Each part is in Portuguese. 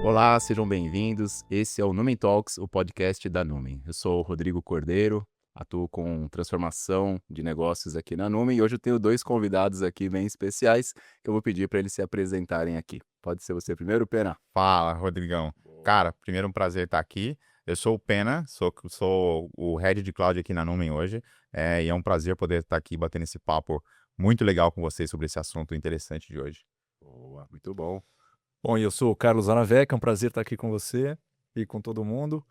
Olá, sejam bem-vindos. Esse é o Numen Talks, o podcast da Numen. Eu sou o Rodrigo Cordeiro, atuo com transformação de negócios aqui na Numen e hoje eu tenho dois convidados aqui bem especiais que eu vou pedir para eles se apresentarem aqui. Pode ser você primeiro, Pena? Fala, Rodrigão. Boa. Cara, primeiro um prazer estar aqui. Eu sou o Pena, sou o Head de Cloud aqui na Numen hoje, e é um prazer poder estar aqui batendo esse papo muito legal com vocês sobre esse assunto interessante de hoje. Boa, muito bom. Bom, eu sou o Carlos Aravec, é um prazer estar aqui com você e com todo mundo.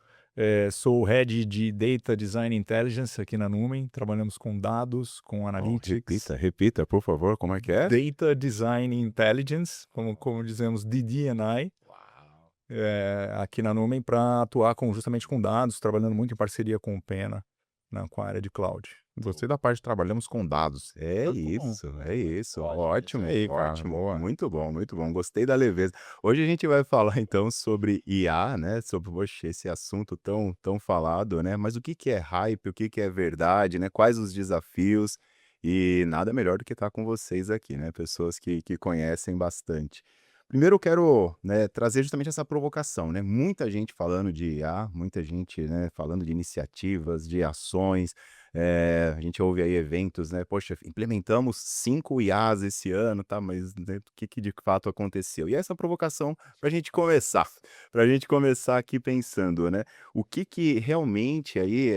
Sou o Head de Data Design Intelligence aqui na Numen. Trabalhamos com dados, com Analytics. Repita, por favor, como é que é? Data Design Intelligence, como dizemos, DD&I, Uau. aqui na Numen para atuar justamente com dados, trabalhando muito em parceria com o Pena, com a área de cloud. Gostei da parte de trabalhamos com dados. É Tá bom. isso, é isso. Ótimo, isso aí, cara, Ótimo. boa. Muito bom, muito bom. Gostei da leveza. Hoje a gente vai falar então sobre IA, né? Sobre poxa, esse assunto tão falado, né? Mas o que que é hype, o que que é verdade, né? Quais os desafios? E nada melhor do que estar com vocês aqui, né? Pessoas que conhecem bastante. Primeiro eu quero, né, trazer justamente essa provocação, né? Muita gente falando de IA, muita gente, né, falando de iniciativas, de ações. A gente ouve aí eventos, né? Poxa, implementamos 5 IAs esse ano, tá? Mas né, o que que de fato aconteceu? E essa provocação para a gente começar aqui pensando, né? O que que realmente aí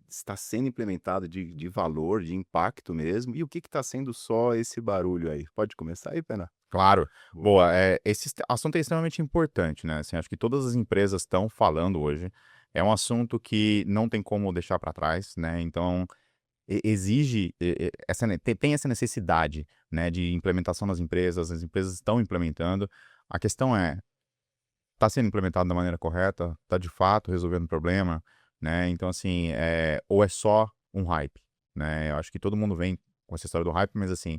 está sendo implementado de valor, de impacto mesmo, e o que que está sendo só esse barulho aí? Pode começar aí, Pena? Claro. Boa. Boa, esse assunto é extremamente importante, né, assim, acho que todas as empresas estão falando hoje. É um assunto que não tem como deixar para trás, né, então exige tem essa necessidade, né, de implementação nas empresas, as empresas estão implementando. A questão é, está sendo implementado da maneira correta? Está de fato resolvendo o problema? Né? Então, assim, ou é só um hype? Né? Eu acho que todo mundo vem com essa história do hype, mas assim,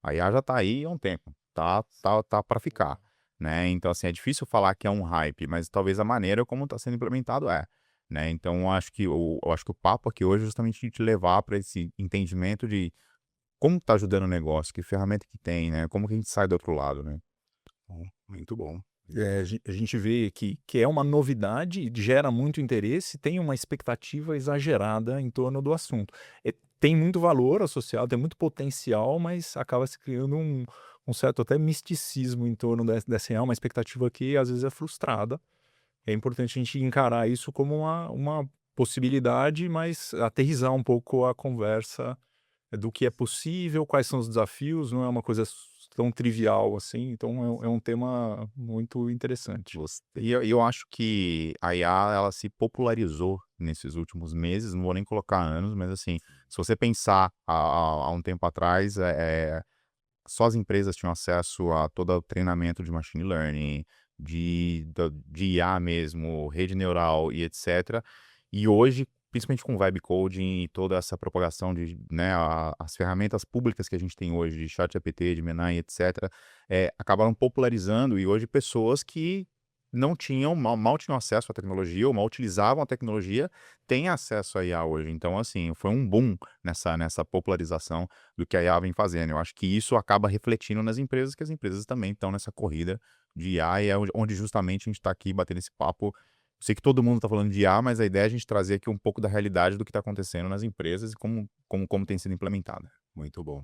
a IA já está aí há um tempo, tá para ficar. Né? Então, assim, é difícil falar que é um hype, mas talvez a maneira como está sendo implementado é. Né? Então, eu acho que o papo aqui hoje é justamente te levar para esse entendimento de como está ajudando o negócio, que ferramenta que tem, né? Como que a gente sai do outro lado, né? Bom, muito bom. A gente vê que é uma novidade, gera muito interesse, tem uma expectativa exagerada em torno do assunto. Tem muito valor associado, tem muito potencial, mas acaba se criando um certo até misticismo em torno dessa real, uma expectativa que às vezes é frustrada. É importante a gente encarar isso como uma possibilidade, mas aterrissar um pouco a conversa do que é possível, quais são os desafios, não é uma coisa tão trivial assim, então é um tema muito interessante. E eu acho que a IA, ela se popularizou nesses últimos meses, não vou nem colocar anos, mas assim, se você pensar há um tempo atrás, só as empresas tinham acesso a todo o treinamento de machine learning, de IA mesmo, rede neural e etc. E hoje, principalmente com vibe coding e toda essa propagação de, né, as ferramentas públicas que a gente tem hoje, de ChatGPT, de Gemini, etc., acabaram popularizando e hoje pessoas que não tinham, mal tinham acesso à tecnologia ou mal utilizavam a tecnologia, têm acesso à IA hoje. Então, assim, foi um boom nessa popularização do que a IA vem fazendo. Eu acho que isso acaba refletindo nas empresas, que as empresas também estão nessa corrida de IA e é onde justamente a gente está aqui batendo esse papo. Eu sei que todo mundo está falando de IA, mas a ideia é a gente trazer aqui um pouco da realidade do que está acontecendo nas empresas e como tem sido implementada. Muito bom.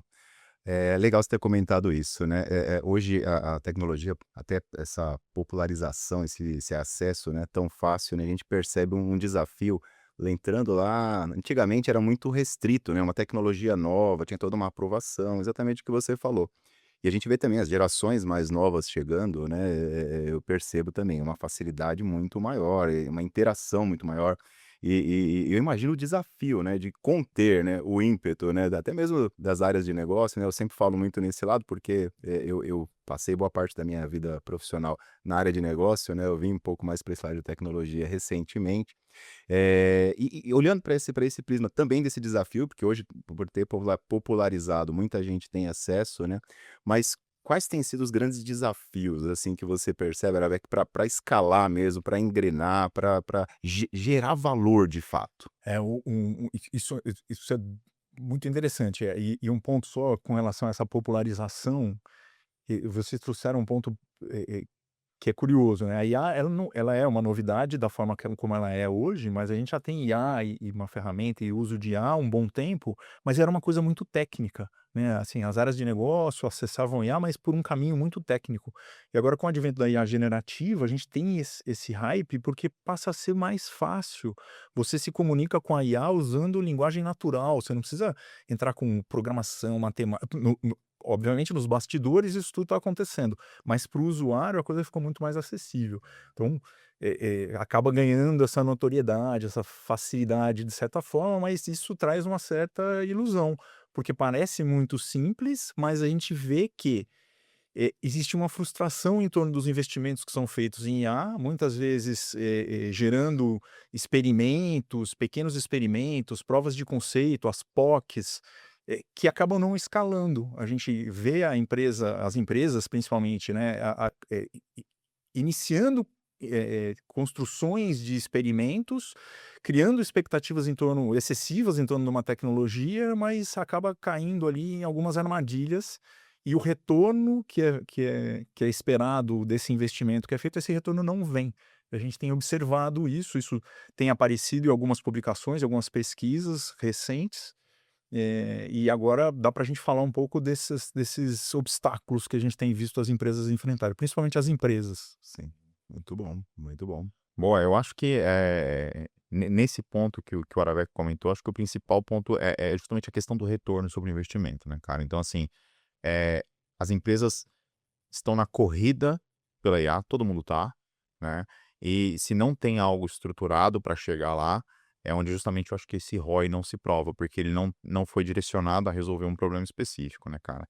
É legal você ter comentado isso, né? Hoje a tecnologia, até essa popularização, esse acesso, né, tão fácil, né, a gente percebe um desafio. Entrando lá, antigamente era muito restrito, né? Uma tecnologia nova, tinha toda uma aprovação, exatamente o que você falou. E a gente vê também as gerações mais novas chegando, né? Eu percebo também uma facilidade muito maior, uma interação muito maior. E eu imagino o desafio, né, de conter, né, o ímpeto, né, até mesmo das áreas de negócio, né, eu sempre falo muito nesse lado, porque eu passei boa parte da minha vida profissional na área de negócio, né, eu vim um pouco mais para esse lado de tecnologia recentemente, e olhando para esse prisma também desse desafio, porque hoje, por ter popularizado, muita gente tem acesso, né, mas quais têm sido os grandes desafios, assim, que você percebe, Arabec, para escalar mesmo, para engrenar, para gerar valor de fato? Isso é muito interessante. E um ponto só com relação a essa popularização, vocês trouxeram um ponto que é curioso, né? A IA, ela é uma novidade da forma como ela é hoje, mas a gente já tem IA e uma ferramenta e uso de IA há um bom tempo, mas era uma coisa muito técnica, né? Assim, as áreas de negócio acessavam IA, mas por um caminho muito técnico. E agora, com o advento da IA generativa, a gente tem esse hype porque passa a ser mais fácil. Você se comunica com a IA usando linguagem natural, você não precisa entrar com programação, matemática. Obviamente, nos bastidores isso tudo está acontecendo, mas para o usuário a coisa ficou muito mais acessível. Então, acaba ganhando essa notoriedade, essa facilidade de certa forma, mas isso traz uma certa ilusão, porque parece muito simples, mas a gente vê que existe uma frustração em torno dos investimentos que são feitos em IA, muitas vezes gerando experimentos, pequenos experimentos, provas de conceito, as POCs, que acabam não escalando. A gente vê as empresas principalmente, né, iniciando construções de experimentos, criando expectativas excessivas em torno de uma tecnologia, mas acaba caindo ali em algumas armadilhas e o retorno que é esperado desse investimento que é feito, esse retorno não vem. A gente tem observado isso tem aparecido em algumas publicações, em algumas pesquisas recentes, e agora dá para a gente falar um pouco desses obstáculos que a gente tem visto as empresas enfrentarem, principalmente as empresas. Sim, muito bom, muito bom. Boa, eu acho que nesse ponto que o Araveco comentou, acho que o principal ponto é justamente a questão do retorno sobre o investimento, né, cara? Então, assim, as empresas estão na corrida pela IA, todo mundo tá, né? E se não tem algo estruturado para chegar lá, é onde justamente eu acho que esse ROI não se prova, porque ele não foi direcionado a resolver um problema específico, né, cara?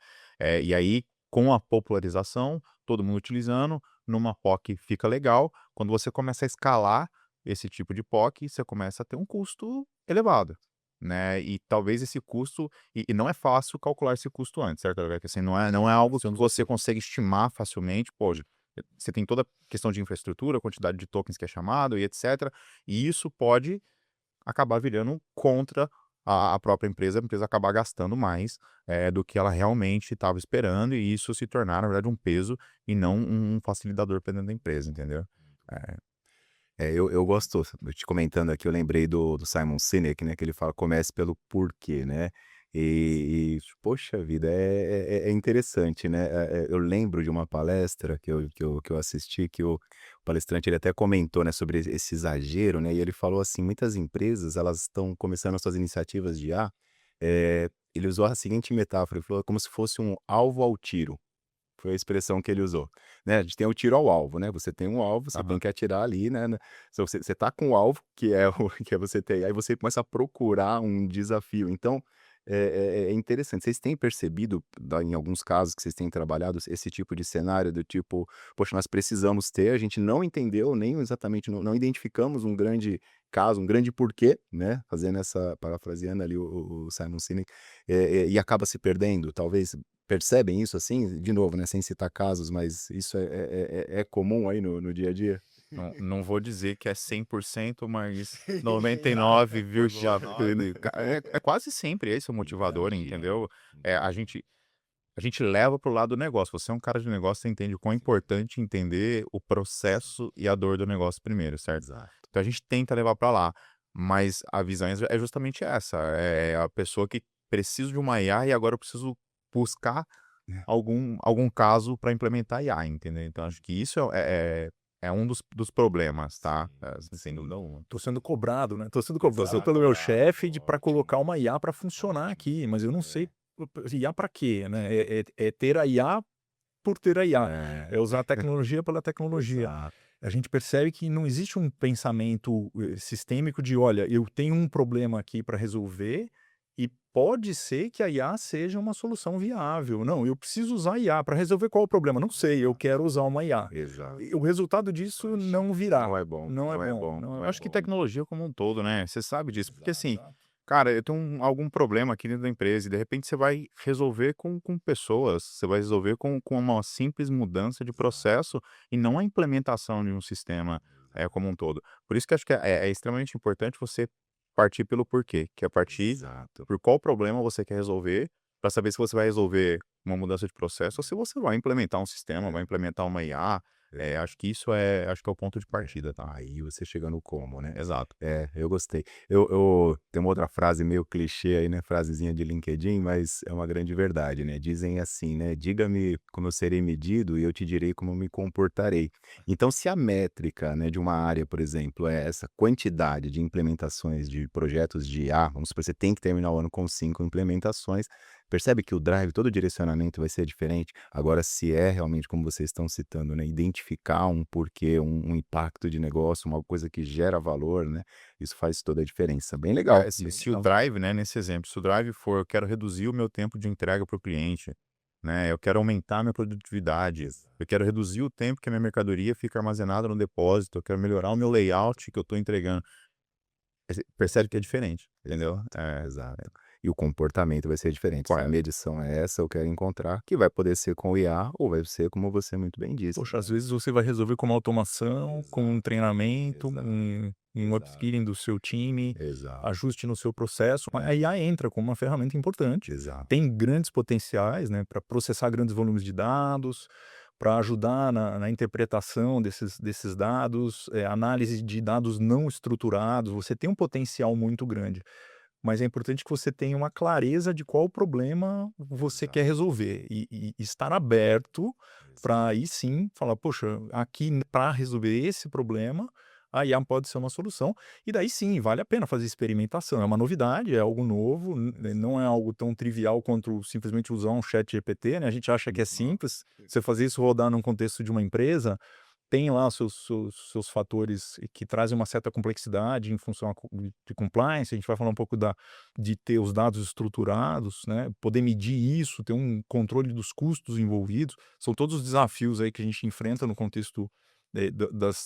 E aí, com a popularização, todo mundo utilizando, numa POC fica legal. Quando você começa a escalar esse tipo de POC, você começa a ter um custo elevado, né? E talvez esse custo, e não é fácil calcular esse custo antes, certo? Porque, assim, não é algo que você consegue estimar facilmente, pô, você tem toda a questão de infraestrutura, quantidade de tokens que é chamado e etc. E isso pode acabar virando contra a própria empresa, a empresa acabar gastando mais do que ela realmente estava esperando, e isso se tornar, na verdade, um peso e não um facilitador para dentro da empresa, entendeu? É, Eu gosto, eu te comentando aqui, eu lembrei do Simon Sinek, né, que ele fala: "Comece pelo porquê", né, poxa vida, é interessante, né, eu lembro de uma palestra que eu assisti, que o palestrante ele até comentou, né, sobre esse exagero, né, e ele falou assim: "Muitas empresas, elas estão começando as suas iniciativas de IA", ele usou a seguinte metáfora, ele falou: "Como se fosse um alvo ao tiro". Foi a expressão que ele usou, né, a gente tem o tiro ao alvo, né, você tem um alvo, você tem aham. que atirar ali, né, se você tá com o alvo, que é o que é você ter, aí você começa a procurar um desafio, então, é interessante. Vocês têm percebido, em alguns casos que vocês têm trabalhado, esse tipo de cenário do tipo: "Poxa, nós precisamos ter, a gente não entendeu nem exatamente, não identificamos um grande caso, um grande porquê", né, fazendo essa parafraseando ali o Simon Sinek, e acaba se perdendo, talvez. Percebem isso, assim? De novo, né, sem citar casos, mas isso é comum aí no dia a dia? Não vou dizer que é 100%, mas Já 99, é quase sempre esse o motivador, imagino. entendeu? A gente leva para o lado do negócio. Você é um cara de negócio, você entende o quão é importante entender o processo e a dor do negócio primeiro, certo? Exato. Então a gente tenta levar para lá, mas a visão é justamente essa, é a pessoa que precisa de uma IA e agora eu preciso buscar É, algum caso para implementar IA, entendeu? Então acho que isso é um dos problemas, tá? sim, Sem dúvida sim. alguma. Tô sendo cobrado, né, tô sendo cobrado Exato, pelo meu chefe para ótimo, colocar uma IA para funcionar ótimo. aqui, mas eu não sei É, IA para quê, né? É ter a IA por ter a IA, é, é usar a tecnologia pela tecnologia. exato. A gente percebe que não existe um pensamento, sistêmico de: "Olha, eu tenho um problema aqui para resolver e pode ser que a IA seja uma solução viável. Não, eu preciso usar a IA para resolver qual o problema? Não sei, eu quero usar uma IA". Exato. E o resultado disso não virá. Não é bom, Não é não é bom, bom, não Eu é acho que bom. tecnologia como um todo, né, você sabe disso, porque Exato, assim, exato. cara, eu tenho algum problema aqui dentro da empresa e de repente você vai resolver com pessoas, você vai resolver com uma simples mudança de processo e não a implementação de um sistema, como um todo. Por isso que acho que é extremamente importante você partir pelo porquê, que é partir Exato. por qual problema você quer resolver, para saber se você vai resolver uma mudança de processo ou se você vai implementar um sistema, vai É. implementar uma IA, Acho que acho que é o ponto de partida, tá? Aí você chega no como, né? Exato. Eu gostei. Eu tenho uma outra frase meio clichê aí, né? Frasezinha de LinkedIn, mas é uma grande verdade, né? Dizem assim, né? Diga-me como eu serei medido e eu te direi como eu me comportarei. Então, se a métrica, né, de uma área, por exemplo, é essa quantidade de implementações de projetos de IA, vamos supor, você tem que terminar o ano com 5 implementações, percebe que o drive, todo o direcionamento vai ser diferente. Agora, se é realmente como vocês estão citando, né, identificar um porquê, um impacto de negócio, uma coisa que gera valor, né, isso faz toda a diferença. Bem legal, Se, bem se o legal. drive, né, nesse exemplo, se o drive for, eu quero reduzir o meu tempo de entrega para o cliente, né, eu quero aumentar minha produtividade, eu quero reduzir o tempo que a minha mercadoria fica armazenada no depósito, eu quero melhorar o meu layout que eu estou entregando. Percebe que é diferente, entendeu? Exato. E o comportamento vai ser diferente. Se a Correto. medição é essa, eu quero encontrar, que vai poder ser com o IA ou vai ser como você muito bem disse. Poxa, às vezes você vai resolver com uma automação, com um Exato, treinamento, exato, um exato, upskilling do seu time, exato, ajuste no seu processo. A IA entra como uma ferramenta importante. exato. Tem grandes potenciais, né, para processar grandes volumes de dados, para ajudar na interpretação desses dados, análise de dados não estruturados. Você tem um potencial muito grande. Mas é importante que você tenha uma clareza de qual problema você quer Exato, resolver e estar aberto exato. para aí sim falar: "Poxa, aqui para resolver esse problema, a IA pode ser uma solução". E daí sim, vale a pena fazer experimentação. É uma novidade, é algo novo, não é algo tão trivial quanto simplesmente usar um chat GPT, né. A gente acha que é Uhum. simples, você fazer isso rodar num contexto de uma empresa, tem lá os seus fatores que trazem uma certa complexidade em função de compliance. A gente vai falar um pouco de ter os dados estruturados, né, poder medir isso, ter um controle dos custos envolvidos. São todos os desafios aí que a gente enfrenta no contexto,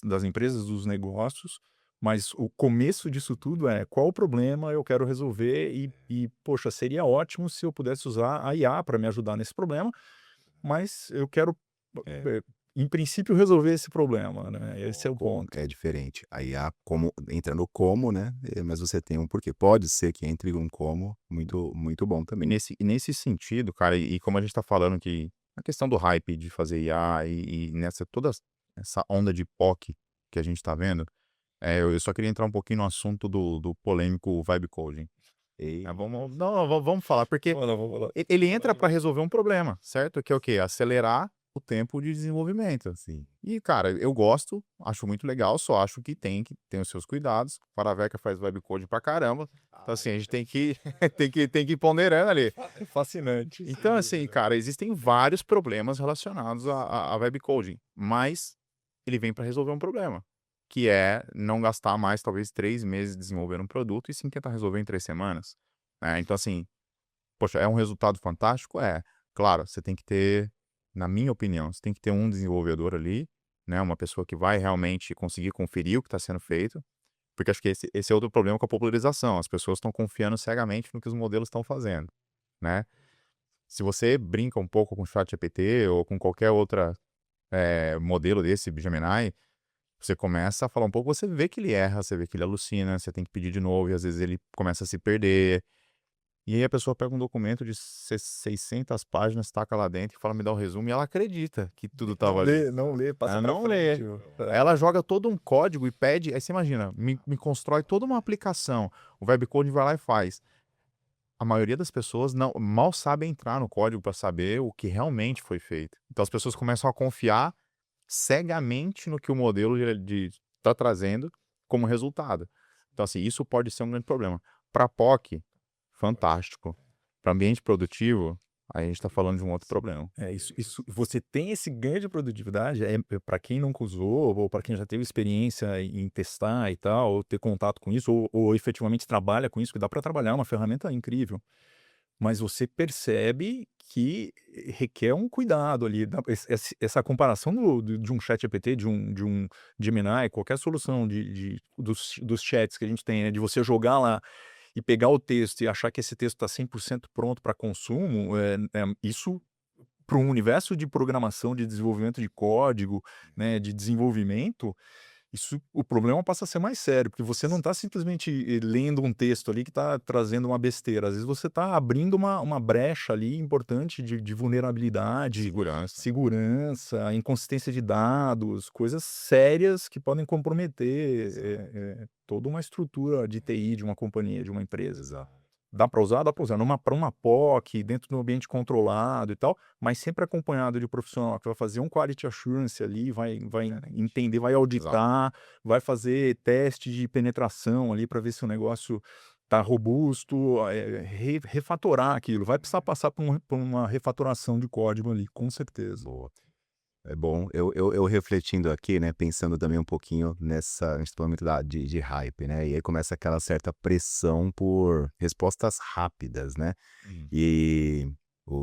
das empresas, dos negócios, mas o começo disso tudo é: qual o problema eu quero resolver poxa, seria ótimo se eu pudesse usar a IA para me ajudar nesse problema, mas eu quero, É. eh, em princípio, resolver esse problema, né, esse é o Como ponto. é diferente. Aí a como entra no como, né, mas você tem um porquê. Pode ser que entre um como muito muito bom E também. nesse sentido, cara, e como a gente tá falando que a questão do hype de fazer IA e nessa toda essa onda de POC que a gente tá vendo, eu só queria entrar um pouquinho no assunto do polêmico vibe coding. E Vamos falar, porque Vamos lá. ele entra para resolver um problema, certo? Que é o quê? Acelerar o tempo de desenvolvimento. sim. E, cara, eu gosto, acho muito legal, só acho que tem os seus cuidados. Paraveca faz web code pra caramba. Então, assim, a gente tem que, tem que ir ponderando ali. É fascinante, sem Então, assim, dúvida. cara, existem vários problemas relacionados a web coding, mas ele vem para resolver um problema, que é não gastar mais, talvez, 3 meses desenvolvendo um produto e sim tentar resolver em 3 semanas. Então, assim, poxa, é um resultado fantástico? É. Claro, você tem que ter, na minha opinião, você tem que ter um desenvolvedor ali, né, uma pessoa que vai realmente conseguir conferir o que está sendo feito, porque acho que esse é outro problema com a popularização, as pessoas estão confiando cegamente no que os modelos estão fazendo, né. Se você brinca um pouco com o ChatGPT ou com qualquer outra modelo desse, Gemini, você começa a falar um pouco, você vê que ele erra, você vê que ele alucina, você tem que pedir de novo e às vezes ele começa a se perder. E aí a pessoa pega um documento de 600 páginas, taca lá dentro e fala: "Me dá o resumo", e ela acredita que tudo estava ali. Não lê, passa Ela para não lê. frente. Ela joga todo um código e pede, aí você imagina, me constrói toda uma aplicação, o webcode vai lá e faz. A maioria das pessoas não mal sabe entrar no código para saber o que realmente foi feito. Então as pessoas começam a confiar cegamente no que o modelo tá trazendo como resultado. Então, assim, isso pode ser um grande problema. Para POC, fantástico. Para ambiente produtivo, aí a gente está falando de um outro problema. Isso, você tem esse ganho de produtividade, para quem nunca usou, ou para quem já teve experiência em testar e tal, ou ter contato com isso, ou efetivamente trabalha com isso, que dá para trabalhar, é uma ferramenta incrível. Mas você percebe que requer um cuidado ali, essa comparação de um ChatGPT, de um Gemini, qualquer solução dos chats que a gente tem, né, de você jogar lá e pegar o texto e achar que esse texto está 100% pronto para consumo, isso para um universo de programação, de desenvolvimento de código, né, de desenvolvimento, o problema passa a ser mais sério, porque você não está simplesmente lendo um texto ali que está trazendo uma besteira. Às vezes você está abrindo uma brecha ali importante de vulnerabilidade, Segurança. segurança, inconsistência de dados, coisas sérias que podem comprometer toda uma estrutura de TI de uma companhia, de uma empresa. Exato. Dá para usar? Dá para usar. Para uma POC, dentro de um ambiente controlado e tal, mas sempre acompanhado de profissional que vai fazer um quality assurance ali, vai entender, vai Exato. auditar, vai fazer teste de penetração ali para ver se o negócio tá robusto, refatorar aquilo. Vai precisar passar por uma refatoração de código ali, com certeza. Boa. É bom. Eu refletindo aqui, né, pensando também um pouquinho nessa, a gente falou muito de hype, né, e aí começa aquela certa pressão por respostas rápidas, né, e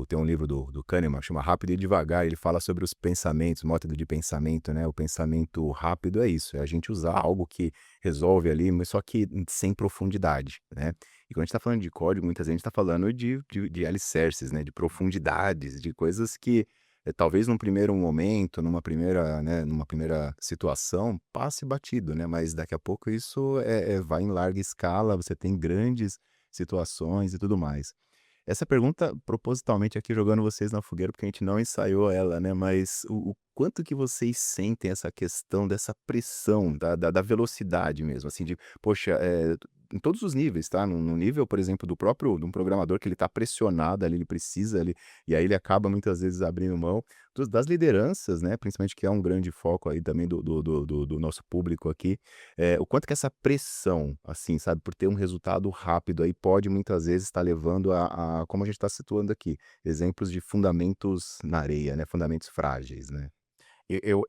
tem um livro do Kahneman, chama Rápido e Devagar, ele fala sobre os pensamentos, método de pensamento, né, o pensamento rápido é isso, é a gente usar algo que resolve ali, mas só que sem profundidade, né. E quando a gente está falando de código, muitas vezes a gente está falando de alicerces, né, de profundidades, de coisas que talvez num primeiro momento, numa primeira situação, passe batido, né, mas daqui a pouco isso vai em larga escala, você tem grandes situações e tudo mais. Essa pergunta, propositalmente aqui jogando vocês na fogueira, porque a gente não ensaiou ela, né, mas o quanto que vocês sentem essa questão dessa pressão, da velocidade mesmo, assim, de, poxa, em todos os níveis, tá? No nível, por exemplo, de um programador que ele tá pressionado ali, ele precisa ali, e aí ele acaba muitas vezes abrindo mão, das lideranças, né, principalmente que é um grande foco aí também do nosso público aqui, o quanto que essa pressão, assim, sabe, por ter um resultado rápido aí pode muitas vezes estar levando como a gente está situando aqui, exemplos de fundamentos na areia, né, fundamentos frágeis, né.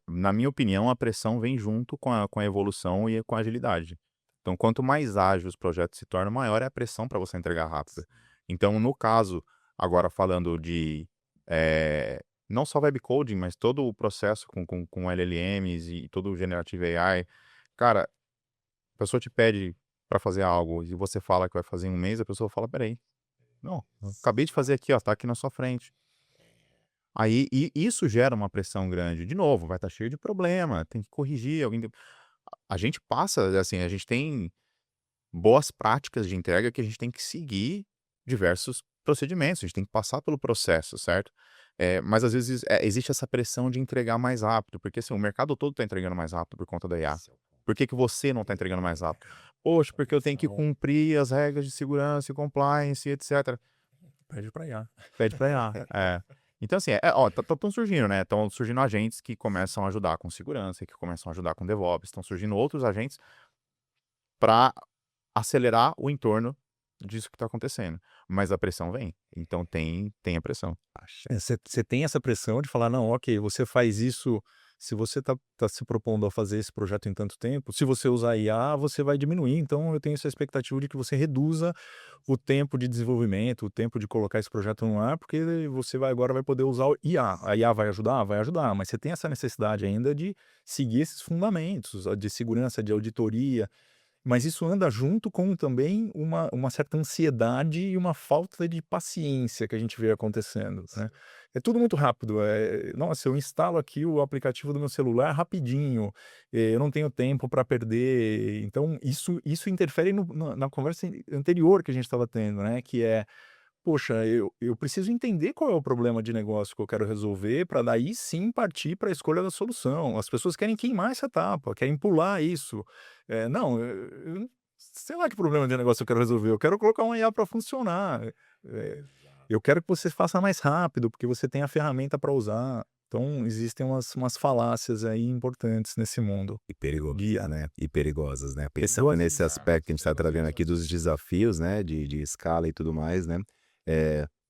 Na minha opinião, a pressão vem junto com a evolução e com a agilidade. Então, quanto mais ágil os projetos se tornam, maior é a pressão para você entregar rápido. Então, no caso, agora falando de não só web coding, mas todo o processo com LLMs e todo o Generative AI, cara, a pessoa te pede para fazer algo e você fala que vai fazer em um mês, a pessoa fala: peraí, não, eu acabei de fazer aqui, ó, tá aqui na sua frente. Aí, e isso gera uma pressão grande. De novo, vai estar cheio de problema, tem que corrigir, a gente passa, assim, a gente tem boas práticas de entrega que a gente tem que seguir diversos procedimentos, a gente tem que passar pelo processo, certo? Mas às vezes existe essa pressão de entregar mais rápido, porque assim, o mercado todo está entregando mais rápido por conta da IA. Por que que você não está entregando mais rápido? Poxa, porque eu tenho que cumprir as regras de segurança e compliance, etc. Pede para IA. Pede pra IA. Então, assim, ó, estão surgindo, né? Estão surgindo agentes que começam a ajudar com segurança, que começam a ajudar com DevOps, estão surgindo outros agentes para acelerar o entorno disso que está acontecendo. Mas a pressão vem. Então tem a pressão. Você tem essa pressão de falar, não, ok, você faz isso, se você tá se propondo a fazer esse projeto em tanto tempo, se você usar IA, você vai diminuir, então eu tenho essa expectativa de que você reduza o tempo de desenvolvimento, o tempo de colocar esse projeto no ar, porque você agora vai poder usar o IA. A IA vai ajudar? Vai ajudar, mas você tem essa necessidade ainda de seguir esses fundamentos, de segurança, de auditoria, mas isso anda junto com também uma certa ansiedade e uma falta de paciência que a gente vê acontecendo, né. É tudo muito rápido, nossa, eu instalo aqui o aplicativo do meu celular rapidinho, eu não tenho tempo para perder, então isso interfere na conversa anterior que a gente estava tendo, né, que é: "Poxa, eu preciso entender qual é o problema de negócio que eu quero resolver, para daí sim partir para a escolha da solução". As pessoas querem queimar essa etapa, querem pular isso. Não, eu sei lá que problema de negócio eu quero resolver, eu quero colocar uma IA para funcionar. Eu quero que você faça mais rápido, porque você tem a ferramenta para usar. Então existem umas falácias aí importantes nesse mundo. E perigosas, Guia. né, e perigosas, né. Pensando nesse aspecto que a gente tá trazendo aqui dos desafios, né, de escala e tudo mais, né,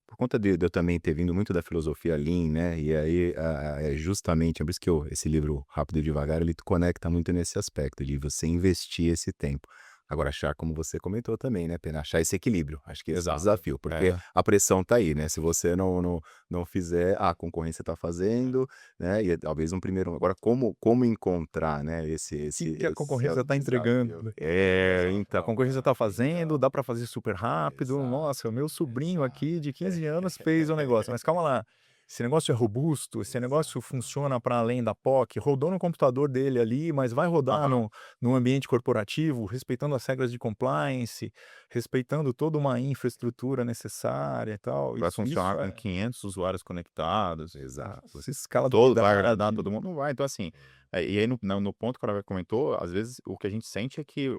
por conta de eu também ter vindo muito da filosofia Lean, né, e aí, justamente, é por isso que esse livro Rápido e Devagar, ele conecta muito nesse aspecto de você investir esse tempo. Agora achar, como você comentou também, né, Pena, achar esse equilíbrio, acho que esse é o Exato. desafio, porque a pressão tá aí, né, se você não fizer, a concorrência tá fazendo, né, e talvez um primeiro agora como encontrar, né, Que a concorrência está desafio. entregando, né. A Então. concorrência está fazendo, dá para fazer super rápido. Exato, Nossa, o meu sobrinho aqui de 15 anos fez o negócio, mas calma lá, esse negócio é robusto, esse negócio funciona para além da POC, rodou no computador dele ali, mas vai rodar Aham. no ambiente corporativo, respeitando as regras de compliance, respeitando toda uma infraestrutura necessária e tal. Vai Isso funcionar com é 500 usuários conectados. Exato. essa escalabilidade. Vai agradar todo mundo? Não vai. Então, assim, e aí no ponto que o Roberto comentou, às vezes o que a gente sente é que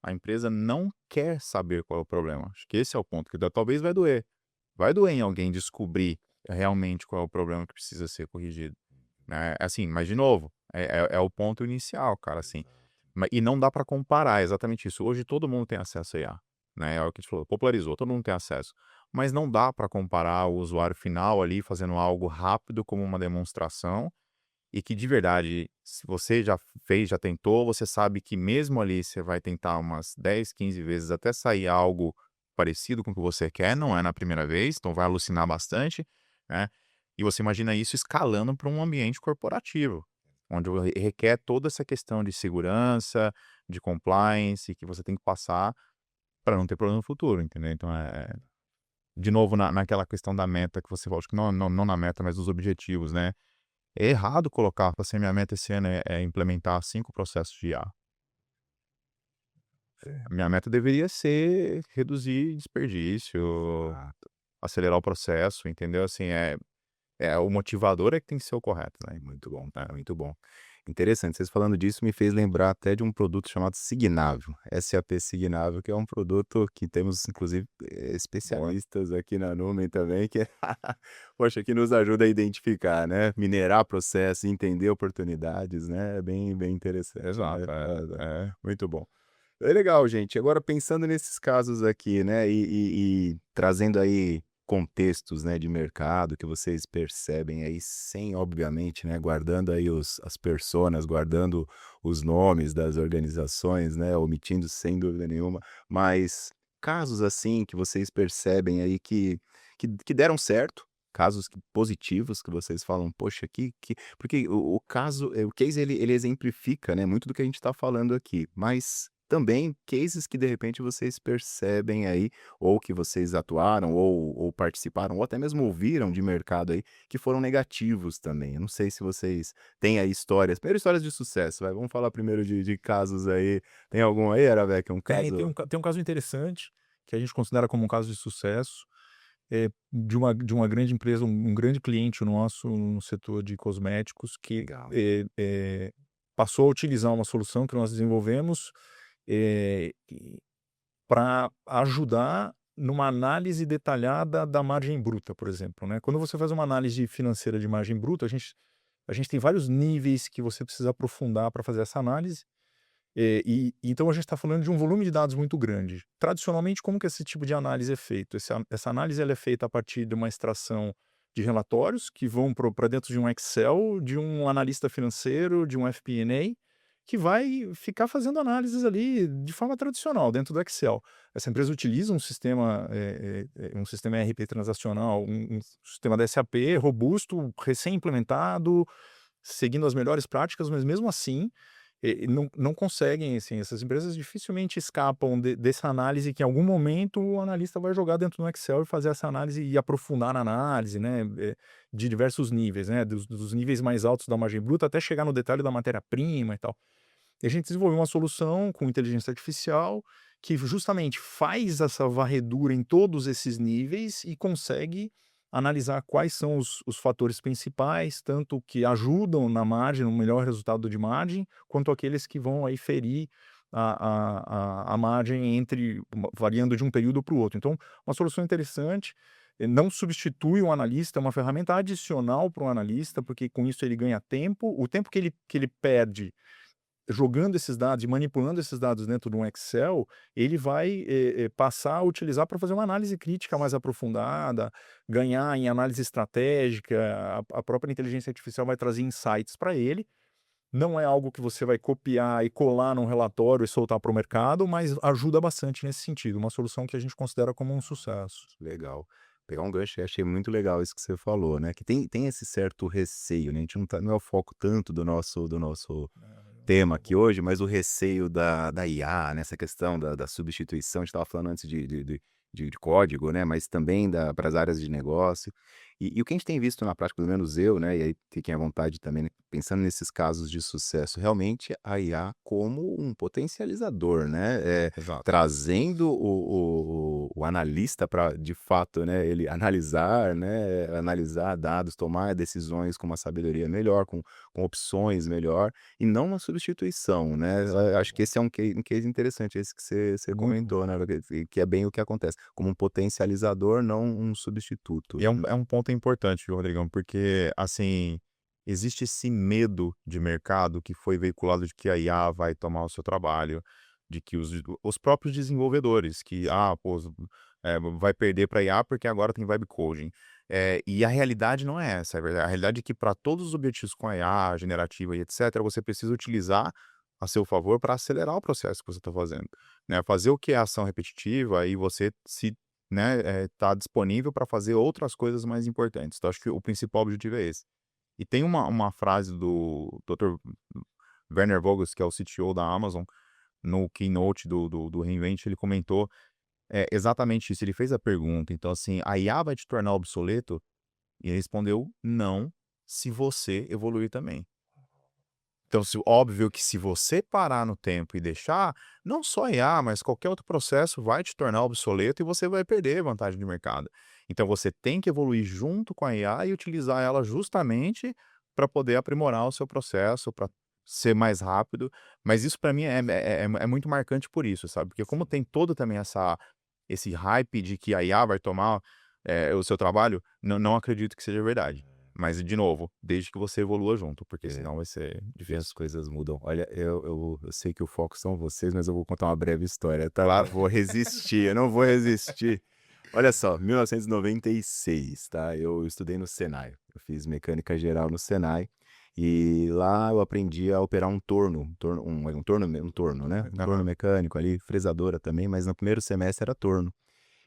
a empresa não quer saber qual é o problema. Acho que esse é o ponto, que talvez vai doer. Vai doer em alguém descobrir realmente qual é o problema que precisa ser corrigido, né? Assim, mas de novo, é o ponto inicial, cara, assim. E não dá para comparar, é exatamente isso. Hoje todo mundo tem acesso a IA, né? É o que a gente falou, popularizou, todo mundo tem acesso. Mas não dá para comparar o usuário final ali fazendo algo rápido como uma demonstração e que de verdade, se você já fez, já tentou, você sabe que mesmo ali você vai tentar umas 10, 15 vezes até sair algo parecido com o que você quer, não é na primeira vez, então vai alucinar bastante, né? E você imagina isso escalando para um ambiente corporativo, onde requer toda essa questão de segurança, de compliance, que você tem que passar para não ter problema no futuro, entendeu? Então, de novo, naquela questão da meta que você falou, acho que não na meta, mas nos objetivos, né? É errado colocar, assim, minha meta esse ano é implementar 5 processos de IA. A minha meta deveria ser reduzir desperdício, Exato. acelerar o processo, entendeu? Assim, o motivador é que tem que ser o correto, né? Muito bom, tá, muito bom. Interessante, vocês falando disso me fez lembrar até de um produto chamado Signável, SAP Signável, que é um produto que temos inclusive, Boa. especialistas aqui na Numen também, que poxa, que nos ajuda a identificar, né, minerar processo, entender oportunidades, né, é bem interessante, né. Exato, Muito bom. É legal, gente. Agora pensando nesses casos aqui, né, e trazendo aí contextos, né, de mercado que vocês percebem aí sem, obviamente, né, guardando aí as personas, guardando os nomes das organizações, né, omitindo sem dúvida nenhuma, mas casos assim que vocês percebem aí que deram certo, casos positivos que vocês falam: "Poxa, porque o caso, o case ele exemplifica, né, muito do que a gente está falando aqui, mas também cases que de repente vocês percebem aí, ou que vocês atuaram, ou participaram, ou até mesmo ouviram de mercado aí, que foram negativos também. Eu não sei se vocês têm aí histórias, primeiro histórias de sucesso, vai, vamos falar primeiro de casos aí. Tem algum aí, Arabeca, um Tem caso? tem um caso interessante, que a gente considera como um caso de sucesso, de uma grande empresa, um grande cliente nosso no setor de cosméticos que, Legal. passou a utilizar uma solução que nós desenvolvemos, para ajudar numa análise detalhada da margem bruta, por exemplo, né. Quando você faz uma análise financeira de margem bruta, a gente tem vários níveis que você precisa aprofundar para fazer essa análise, então a gente está falando de um volume de dados muito grande. Tradicionalmente, como que esse tipo de análise é feito? Essa análise ela é feita a partir de uma extração de relatórios que vão para dentro de um Excel, de um analista financeiro, de um FP&A, que vai ficar fazendo análises ali de forma tradicional dentro do Excel. Essa empresa utiliza um sistema ERP transacional, um sistema da SAP robusto, recém-implementado, seguindo as melhores práticas, mas mesmo assim não conseguem, assim, essas empresas dificilmente escapam dessa análise que em algum momento o analista vai jogar dentro do Excel e fazer essa análise e aprofundar na análise, né, de diversos níveis, né, dos níveis mais altos da margem bruta até chegar no detalhe da matéria-prima e tal. E a gente desenvolveu uma solução com inteligência artificial que justamente faz essa varredura em todos esses níveis e consegue analisar quais são os fatores principais, tanto que ajudam na margem, no melhor resultado de margem, quanto aqueles que vão aí ferir a margem variando de um período para o outro. Então, uma solução interessante, não substitui o analista, é uma ferramenta adicional para o analista, porque com isso ele ganha tempo. O tempo que ele perde jogando esses dados e manipulando esses dados dentro de um Excel, ele vai, passar a utilizar para fazer uma análise crítica mais aprofundada, ganhar em análise estratégica, a própria inteligência artificial vai trazer insights para ele. Não é algo que você vai copiar e colar num relatório e soltar para o mercado, mas ajuda bastante nesse sentido, uma solução que a gente considera como um sucesso. Legal. Pegar um gancho, eu achei muito legal isso que você falou, né, que tem esse certo receio, né, a gente não é o foco tanto do nosso tema aqui hoje, mas o receio da IA, nessa questão da substituição, a gente estava falando antes de código, né, mas também para as áreas de negócio. E o que a gente tem visto na prática, pelo menos eu, né, e aí fiquem à vontade também, né, pensando nesses casos de sucesso, realmente a IA como um potencializador, né, Exato. trazendo o analista para, de fato, né, ele analisar, né, analisar dados, tomar decisões com uma sabedoria melhor, com opções melhor, e não uma substituição, né. Eu acho que esse é um case interessante, esse que você Muito. comentou, né, que é bem o que acontece, como um potencializador, não um substituto. E é um ponto importante, viu, Rodrigão, porque, assim, existe esse medo de mercado que foi veiculado de que a IA vai tomar o seu trabalho, de que os próprios desenvolvedores, que, pô, vai perder para IA porque agora tem vibe coding. E a realidade não é essa, a realidade é que para todos os objetivos com a IA generativa e etc., você precisa utilizar a seu favor para acelerar o processo que você está fazendo, né? Fazer o que é ação repetitiva e você se, né, tá disponível para fazer outras coisas mais importantes. Então, acho que o principal objetivo é esse. E tem uma frase do Dr. Werner Vogels, que é o CTO da Amazon, no keynote do reInvent, ele comentou exatamente isso. Ele fez a pergunta, então, assim, a IA vai te tornar obsoleto? E ele respondeu, não, se você evoluir também. Então, óbvio que se você parar no tempo e deixar, não só IA, mas qualquer outro processo vai te tornar obsoleto e você vai perder vantagem de mercado. Então, você tem que evoluir junto com a IA e utilizar ela justamente para poder aprimorar o seu processo, para ser mais rápido. Mas isso para mim é muito marcante por isso, sabe? Porque como tem todo também esse hype de que a IA vai tomar o seu trabalho, não acredito que seja verdade. Mas, de novo, desde que você evolua junto, porque É. senão vai ser E as difícil. coisas mudam. Olha, eu sei que o foco são vocês, mas eu vou contar uma breve história, tá? Claro. Não vou resistir, eu não vou resistir. Olha só, 1996, tá? Eu estudei no Senai. Eu fiz mecânica geral no Senai e lá eu aprendi a operar um torno, um torno, né? Um torno Aham. mecânico ali, fresadora também, mas no primeiro semestre era torno.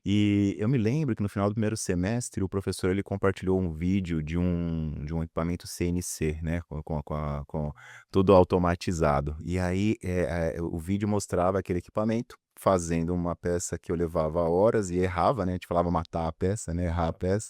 E eu me lembro que no final do primeiro semestre o professor ele compartilhou um vídeo de um equipamento CNC, né, com tudo automatizado. E aí, o vídeo mostrava aquele equipamento fazendo uma peça que eu levava horas e errava, né, a gente falava matar a peça, né, errar a peça,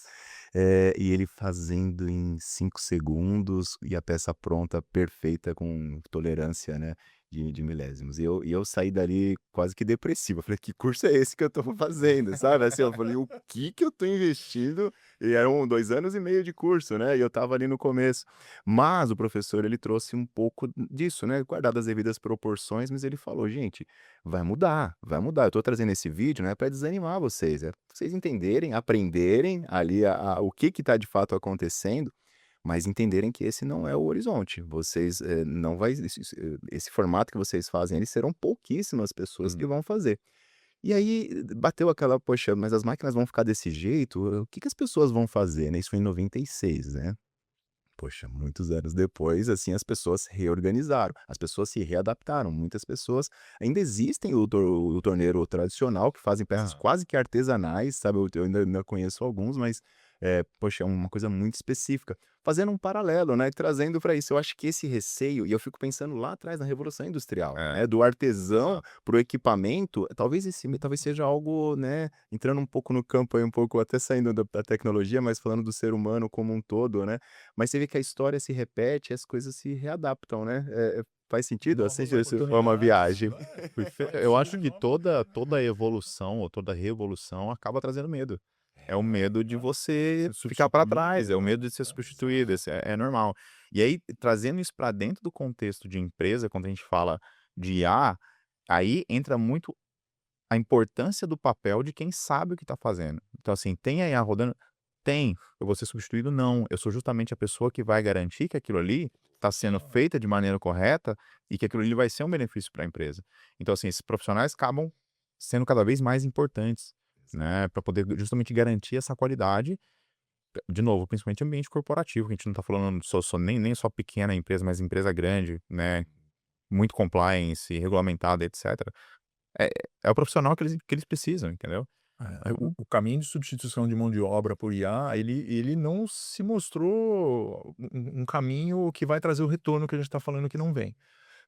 e ele fazendo em 5 segundos e a peça pronta, perfeita, com tolerância, né, de milésimos. E eu saí dali quase que depressivo. Eu falei: "Que curso é esse que eu tô fazendo?", sabe, assim, eu falei: "O que eu tô investindo?". E eram 2 anos e meio de curso, né, e eu estava ali no começo. Mas o professor, ele trouxe um pouco disso, né, guardadas as devidas proporções, mas ele falou: "Gente, vai mudar, vai mudar. Eu tô trazendo esse vídeo, não é pra desanimar vocês, é pra vocês entenderem, aprenderem ali o que tá de fato acontecendo, mas entenderem que esse não é o horizonte. Vocês, não vai esse formato que vocês fazem, eles serão pouquíssimas pessoas que Uhum. vão fazer". E aí bateu aquela: "Poxa, mas as máquinas vão ficar desse jeito? O que que as pessoas vão fazer?", né, isso foi em 96, né. Poxa, muitos anos depois, assim, as pessoas se reorganizaram, as pessoas se readaptaram, muitas pessoas ainda existem o torneiro tradicional que fazem peças Ah, quase que artesanais, sabe, eu ainda conheço alguns, mas, poxa, é uma coisa muito específica. Fazendo um paralelo, né, trazendo para isso, eu acho que esse receio e eu fico pensando lá atrás na Revolução Industrial, é, né, do artesão exato. para o equipamento, talvez seja algo, né, entrando um pouco no campo aí, um pouco até saindo da tecnologia, mas falando do ser humano como um todo, né, mas você vê que a história se repete e as coisas se readaptam, né. Faz sentido, assim, Novas se for uma oportunidades. viagem? Eu acho que toda evolução ou toda revolução acaba trazendo medo. É o medo de você Ser ficar para substituído, trás, é o medo de ser substituído, exato. esse é normal. E aí, trazendo isso para dentro do contexto de empresa, quando a gente fala de IA, aí entra muito a importância do papel de quem sabe o que está fazendo. Então, assim, tem a IA rodando? Tem. Eu vou ser substituído? Não. Eu sou justamente a pessoa que vai garantir que aquilo ali está sendo feita de maneira correta e que aquilo ali vai ser um benefício para a empresa. Então, assim, esses profissionais acabam sendo cada vez mais importantes, né, para poder justamente garantir essa qualidade, de novo, principalmente ambiente corporativo, que a gente não está falando só nem só pequena empresa, mas empresa grande, né, muito compliance, regulamentada, etc. É é o profissional que eles precisam, entendeu? O caminho de substituição de mão de obra por IA, ele não se mostrou um caminho que vai trazer o retorno que a gente está falando que não vem.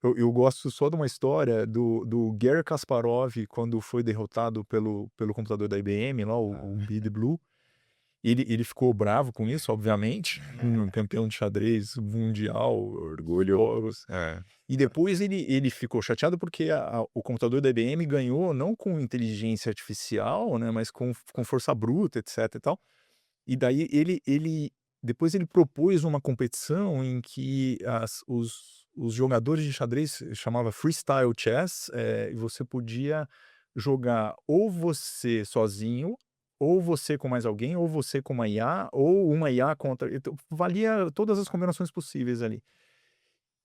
Eu gosto só de uma história do Garry Kasparov, quando foi derrotado pelo computador da IBM lá, o Bid Blue, Ele ficou bravo com isso, obviamente, um campeão de xadrez mundial, Orgulho. jogos. É. E depois ele ficou chateado porque o computador da IBM ganhou não com inteligência artificial, né, mas com força bruta, etc e tal. E daí depois ele propôs uma competição em que os jogadores de xadrez chamava Freestyle Chess, e você podia jogar ou você sozinho, ou você com mais alguém, ou você com uma IA, ou uma IA contra, então valia todas as combinações possíveis ali.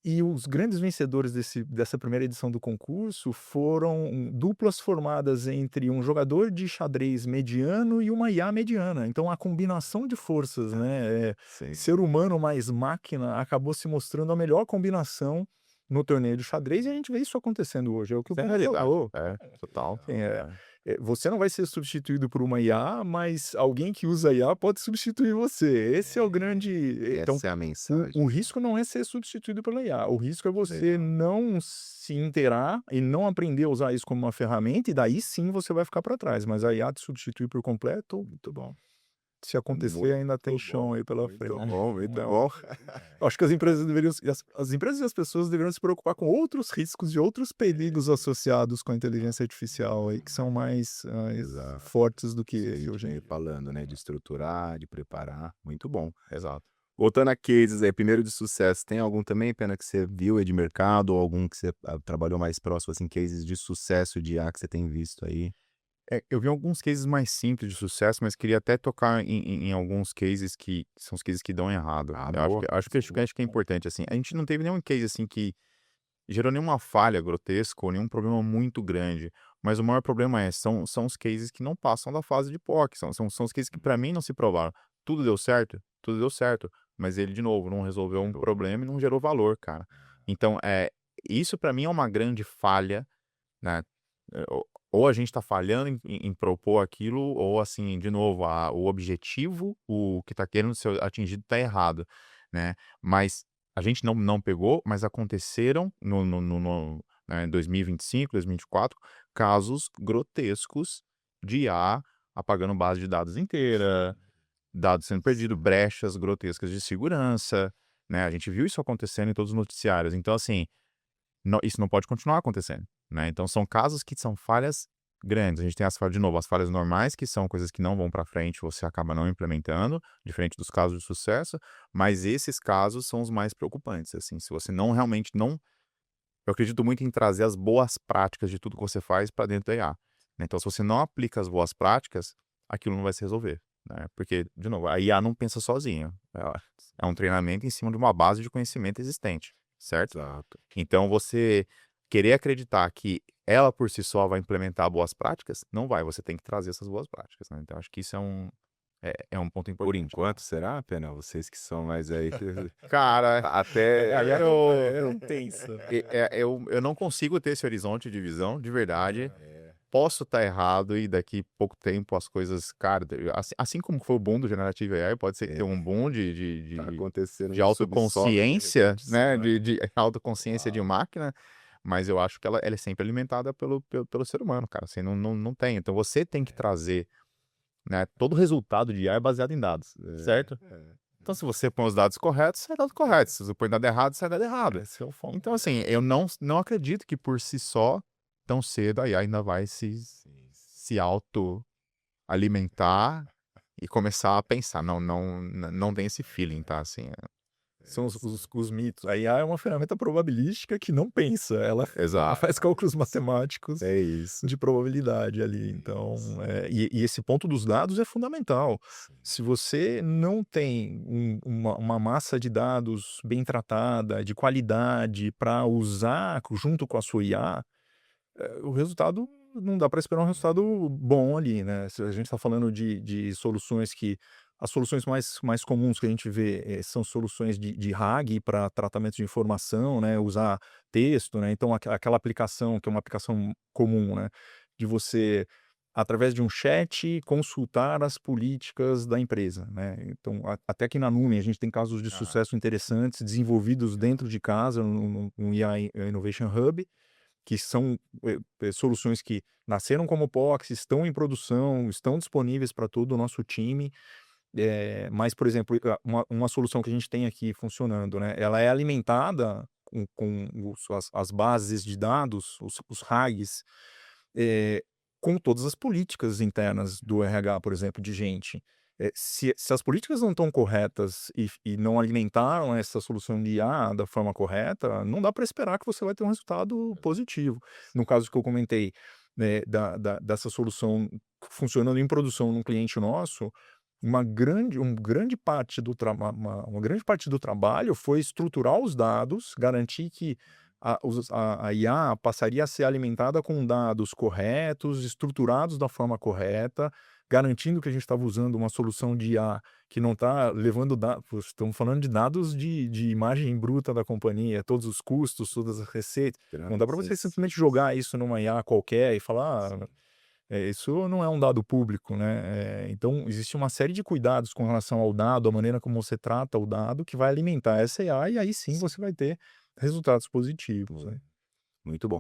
E os grandes vencedores dessa primeira edição do concurso foram duplas formadas entre um jogador de xadrez mediano e uma IA mediana. Então a combinação de forças, né, Sei. ser humano mais máquina acabou se mostrando a melhor combinação no torneio de xadrez e a gente vê isso acontecendo hoje, é o que o Isso é Pedro realidade. falou. Total. Assim, você não vai ser substituído por uma IA, mas alguém que usa IA pode substituir você. Esse é o grande. Então, Essa é a mensagem. o risco não é ser substituído pela IA. O risco é você não se inteirar e não aprender a usar isso como uma ferramenta, e daí sim você vai ficar para trás. Mas a IA te substituir por completo, muito bom. Se acontecer, ainda tem chão aí pela frente. Muito bom, muito bom. Eu acho que as empresas deveriam, as empresas e as pessoas deveriam se preocupar com outros riscos e outros perigos associados com a inteligência artificial aí, que são mais Exato. fortes do que Isso que a esse gente hoje em vem dia. falando, né, de estruturar, de preparar, muito bom. Exato. Voltando a cases aí, primeiro de sucesso, tem algum também, Pena, que você viu aí de mercado, ou algum que você trabalhou mais próximo, assim, cases de sucesso de IA que você tem visto aí? Eu vi alguns cases mais simples de sucesso, mas queria até tocar em alguns cases que são os cases que dão errado. Ah, Eu boa. acho que é importante, assim. A gente não teve nenhum case, assim, que gerou nenhuma falha grotesca ou nenhum problema muito grande, mas o maior problema são os cases que não passam da fase de POC, são os cases que para mim não se provaram. Tudo deu certo, mas ele, de novo, não resolveu um problema e não gerou valor, cara. Então, isso para mim é uma grande falha, né? Ou a gente está falhando em propor aquilo, ou assim, de novo, o objetivo, o que está querendo ser atingido está errado, né? Mas a gente não pegou, mas aconteceram né, em 2025, 2024, casos grotescos de IA apagando base de dados inteira, dados sendo perdidos, brechas grotescas de segurança, né? A gente viu isso acontecendo em todos os noticiários. Então, assim, isso não pode continuar acontecendo, né? Então são casos que são falhas grandes. A gente tem as falhas, de novo, as falhas normais, que são coisas que não vão para frente, você acaba não implementando, diferente dos casos de sucesso, mas esses casos são os mais preocupantes, assim, se você não realmente não, eu acredito muito em trazer as boas práticas de tudo que você faz para dentro da IA, né? Então se você não aplica as boas práticas, aquilo não vai se resolver, né? Porque, de novo, a IA não pensa sozinha. É um treinamento em cima de uma base de conhecimento existente, certo? Exato. Então você querer acreditar que ela por si só vai implementar boas práticas, não vai, você tem que trazer essas boas práticas, né. Então acho que isso é um ponto Por importante. enquanto, será, Pena? Vocês que são mais aí. Cara, Até. É tenso. eu não consigo ter esse horizonte de visão, de verdade. É, Posso estar errado e daqui pouco tempo as coisas, cara, assim como foi o boom do Generative AI, pode ser que tenha um boom tá acontecendo de no subsolo, de autoconsciência, repente, né, vai. de autoconsciência de máquina, mas eu acho que ela é sempre alimentada pelo ser humano, cara, assim, não tem. Então você tem que trazer, né, todo resultado de IA é baseado em dados, certo? Então se você põe os dados corretos, sai dados corretos. Se você põe dado errado, sai dado errado. Esse é o foco. Então, assim, eu não acredito que por si só, tão cedo, a IA ainda vai se autoalimentar e começar a pensar. Não tem esse feeling, tá? Assim, São os mitos. A IA é uma ferramenta probabilística que não pensa, ela exato. faz cálculos matemáticos É isso. de probabilidade ali. Então, e esse ponto dos dados é fundamental. Se você não tem uma massa de dados bem tratada, de qualidade, para usar junto com a sua IA, o resultado não dá para esperar um resultado bom ali, né? Se a gente está falando de soluções que. As soluções mais comuns que a gente vê são soluções de RAG para tratamento de informação, né? Usar texto, né? Então, aquela aplicação, que é uma aplicação comum, né? De você, através de um chat, consultar as políticas da empresa, né? Então, até aqui na Numen, a gente tem casos de sucesso interessantes desenvolvidos dentro de casa, no IA Innovation Hub, que são soluções que nasceram como POCs, estão em produção, estão disponíveis para todo o nosso time Mas, por exemplo, uma solução que a gente tem aqui funcionando, né, ela é alimentada com as bases de dados, os RAGs, eh, com todas as políticas internas do RH, por exemplo, de gente. Se as políticas não estão corretas e não alimentaram essa solução de IA da forma correta, não dá para esperar que você vai ter um resultado positivo. No caso que eu comentei, né, dessa solução funcionando em produção num cliente nosso, uma grande parte do trabalho foi estruturar os dados, garantir que a IA passaria a ser alimentada com dados corretos, estruturados da forma correta, garantindo que a gente estava usando uma solução de IA que não está levando dados. Estamos falando de dados de imagem bruta da companhia, todos os custos, todas as receitas. Não dá para você simplesmente jogar isso numa IA qualquer e falar, isso não é um dado público, né? Então, existe uma série de cuidados com relação ao dado, a maneira como você trata o dado, que vai alimentar essa IA, e aí sim você vai ter resultados positivos, né? Muito bom.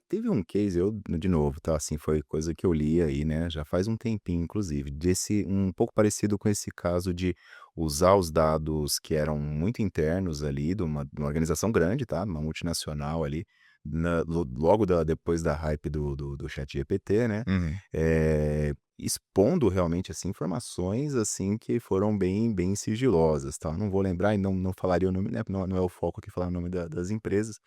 Teve um case, eu, de novo, tá? Assim, foi coisa que eu li aí, né? Já faz um tempinho, inclusive, desse um pouco parecido com esse caso de usar os dados que eram muito internos ali, de uma organização grande, tá? Uma multinacional ali, logo depois da hype do ChatGPT, né? Uhum. Expondo realmente assim, informações assim que foram bem sigilosas, tá? Não vou lembrar e não falaria o nome, né? Não é o foco aqui falar o nome das empresas.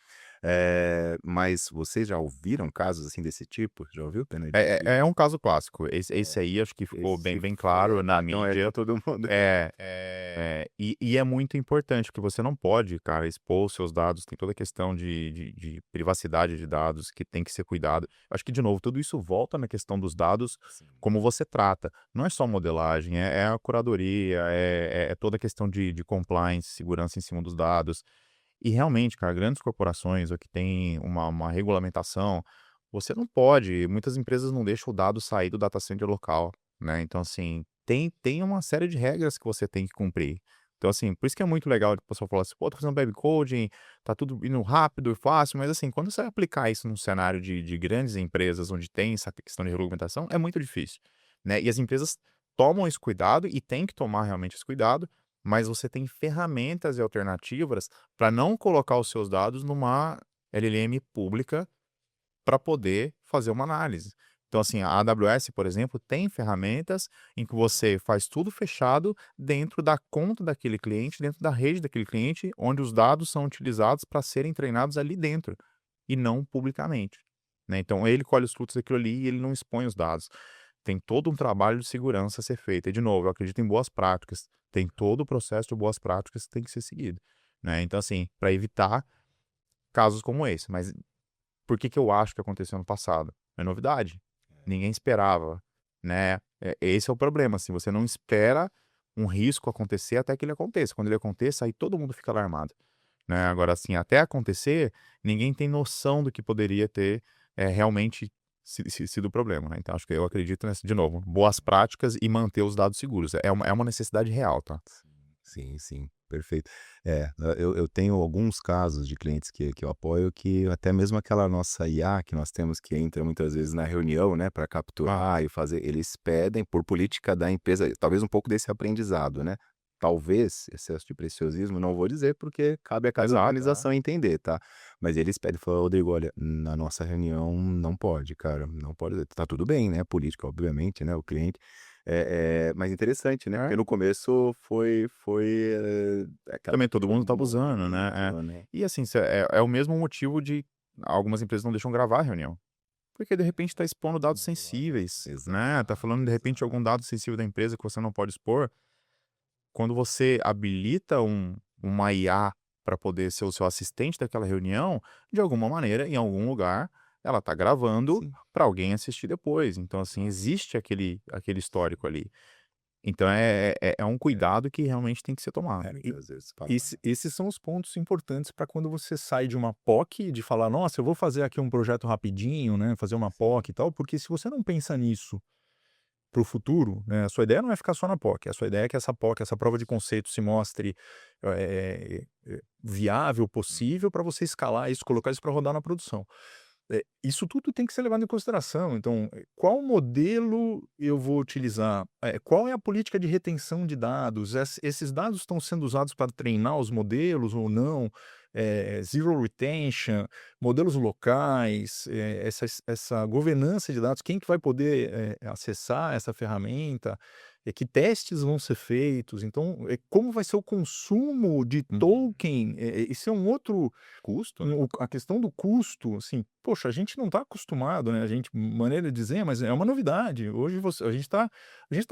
Mas vocês já ouviram casos, assim, desse tipo? Já ouviu, Pena? É um caso clássico. Esse aí acho que ficou Esse bem claro na não é de mídia. todo mundo. E é muito importante, porque você não pode, cara, expor os seus dados. Tem toda a questão de privacidade de dados que tem que ser cuidado. Acho que, de novo, tudo isso volta na questão dos dados, Sim. como você trata. Não é só modelagem, é a curadoria, é toda a questão de compliance, segurança em cima dos dados. E realmente, cara, grandes corporações ou que tem uma regulamentação, você não pode. Muitas empresas não deixam o dado sair do data center local, né? Então, assim, tem uma série de regras que você tem que cumprir. Então, assim, por isso que é muito legal o pessoal falar assim, pô, tô fazendo web coding, tá tudo indo rápido e fácil, mas assim, quando você vai aplicar isso num cenário de grandes empresas onde tem essa questão de regulamentação, é muito difícil, né? E as empresas tomam esse cuidado e têm que tomar realmente esse cuidado, mas você tem ferramentas e alternativas para não colocar os seus dados numa LLM pública para poder fazer uma análise. Então, assim, a AWS, por exemplo, tem ferramentas em que você faz tudo fechado dentro da conta daquele cliente, dentro da rede daquele cliente, onde os dados são utilizados para serem treinados ali dentro e não publicamente, né? Então, ele colhe os frutos daquilo ali e ele não expõe os dados. Tem todo um trabalho de segurança a ser feito. E, de novo, eu acredito em boas práticas. Tem todo o processo de boas práticas que tem que ser seguido, né? Então, assim, para evitar casos como esse. Mas por que eu acho que aconteceu no passado? É novidade. Ninguém esperava, né? Esse é o problema, assim, você não espera um risco acontecer até que ele aconteça. Quando ele aconteça, aí todo mundo fica alarmado, né? Agora, assim, até acontecer, ninguém tem noção do que poderia ter realmente sido o problema, né? Então, acho que eu acredito nessa, de novo, boas práticas e manter os dados seguros. É uma necessidade real, tá? Sim, sim, perfeito. Eu tenho alguns casos de clientes que eu apoio que até mesmo aquela nossa IA que nós temos que entra muitas vezes na reunião, né, para Ah, capturar e fazer, eles pedem por política da empresa, talvez um pouco desse aprendizado, né. Talvez excesso de preciosismo, não vou dizer, porque cabe a cada exato. organização entender, tá. Mas eles pedem, falam: "Rodrigo, olha, na nossa reunião não pode, cara, não pode". Tá tudo bem, né, política, obviamente, né, o cliente mas interessante, né, É. porque no começo foi, aquela Também todo mundo estava usando, né? burburinho, né. E assim, é o mesmo motivo de algumas empresas não deixam gravar a reunião. Porque de repente está expondo dados sensíveis, Exato, né? Tá falando de repente algum dado sensível da empresa que você não pode expor. Quando você habilita uma IA para poder ser o seu assistente daquela reunião, de alguma maneira, em algum lugar, ela está gravando sim. para alguém assistir depois. Então, assim, existe aquele histórico ali. Então, é um cuidado que realmente tem que ser tomado. Muitas vezes fala, Esses são os pontos importantes para quando você sai de uma POC, de falar, nossa, eu vou fazer aqui um projeto rapidinho, né? Fazer uma POC e tal, porque se você não pensa nisso para o futuro, né? A sua ideia não é ficar só na POC, a sua ideia é que essa POC, essa prova de conceito se mostre viável, possível, para você escalar isso, colocar isso para rodar na produção. Isso tudo tem que ser levado em consideração. Então, qual modelo eu vou utilizar? Qual é a política de retenção de dados? Esses dados estão sendo usados para treinar os modelos ou não? Zero retention, modelos locais, essa governança de dados, quem que vai poder acessar essa ferramenta? Que testes vão ser feitos? Então, como vai ser o consumo de token? Isso é um outro Custo, né? a questão do custo, assim, poxa, a gente não está acostumado, né? A gente, maneira de dizer, mas é uma novidade. Hoje a gente tá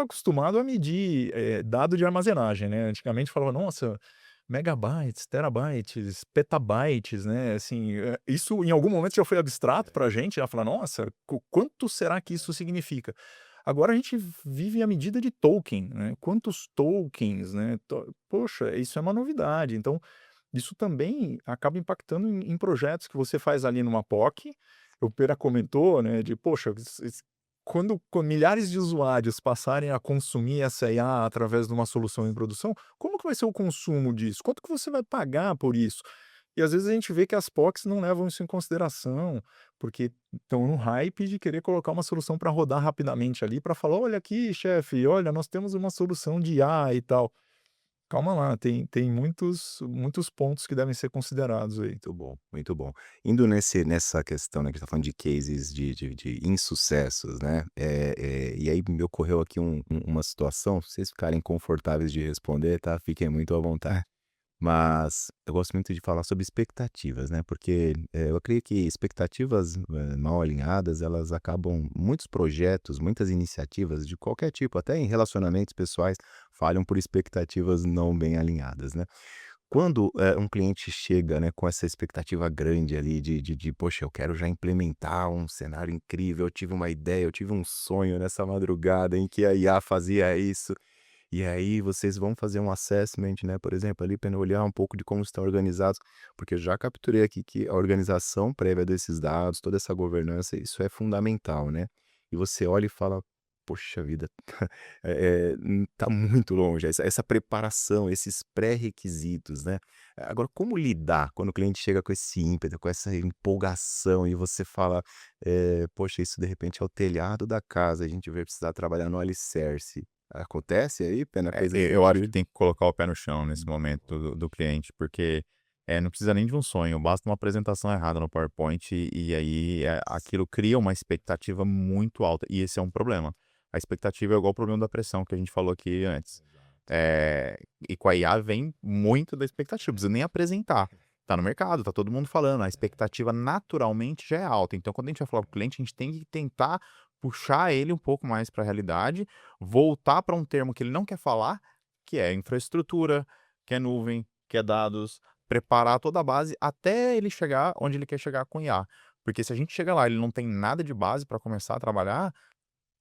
acostumado a medir dado de armazenagem, né? Antigamente falava, nossa, megabytes, terabytes, petabytes, né? Assim, isso em algum momento já foi abstrato para a gente, já falar, nossa, quanto será que isso significa? Agora a gente vive à medida de token, né? Quantos tokens, né? Poxa, isso é uma novidade. Então, isso também acaba impactando em projetos que você faz ali numa POC. O Pera comentou, né, de poxa, quando milhares de usuários passarem a consumir essa IA através de uma solução em produção, como que vai ser o consumo disso? Quanto que você vai pagar por isso? E às vezes a gente vê que as POCs não levam isso em consideração, porque estão no hype de querer colocar uma solução para rodar rapidamente ali, para falar: olha aqui, chefe, olha, nós temos uma solução de IA e tal. Calma lá, tem muitos pontos que devem ser considerados aí. Muito bom, muito bom. Indo nessa questão, né, que a gente tá falando de cases de insucessos, né, e aí me ocorreu aqui uma situação, se vocês ficarem confortáveis de responder, tá, fiquem muito à vontade. Mas eu gosto muito de falar sobre expectativas, né, porque, eu creio que expectativas, mal alinhadas, elas acabam muitos projetos, muitas iniciativas de qualquer tipo, até em relacionamentos pessoais, falham por expectativas não bem alinhadas, né. Quando, um cliente chega, né, com essa expectativa grande ali de: "Poxa, eu quero já implementar um cenário incrível, eu tive uma ideia, eu tive um sonho nessa madrugada em que a IA fazia isso", e aí vocês vão fazer um assessment, né, por exemplo, ali para olhar um pouco de como estão organizados, porque eu já capturei aqui que a organização prévia desses dados, toda essa governança, isso é fundamental, né. E você olha e fala: "Poxa vida, tá muito longe", essa preparação, esses pré-requisitos, né. Agora como lidar quando o cliente chega com esse ímpeto, com essa empolgação e você fala, "Poxa, isso de repente é o telhado da casa, a gente vai precisar trabalhar no alicerce". Acontece aí, Pena, coisa desse Eu acho que tipo? tem que colocar o pé no chão nesse momento do cliente, porque não precisa nem de um sonho, basta uma apresentação errada no PowerPoint e aí aquilo cria uma expectativa muito alta, e esse é um problema. A expectativa é igual o problema da pressão que a gente falou aqui antes. Eh, e com a IA vem muito da expectativa, não precisa nem apresentar. Tá no mercado, tá todo mundo falando, a expectativa naturalmente já é alta. Então, quando a gente vai falar com o cliente, a gente tem que tentar puxar ele um pouco mais para a realidade, voltar para um termo que ele não quer falar, que é infraestrutura, que é nuvem, que é dados, preparar toda a base até ele chegar onde ele quer chegar com IA. Porque se a gente chega lá e ele não tem nada de base para começar a trabalhar,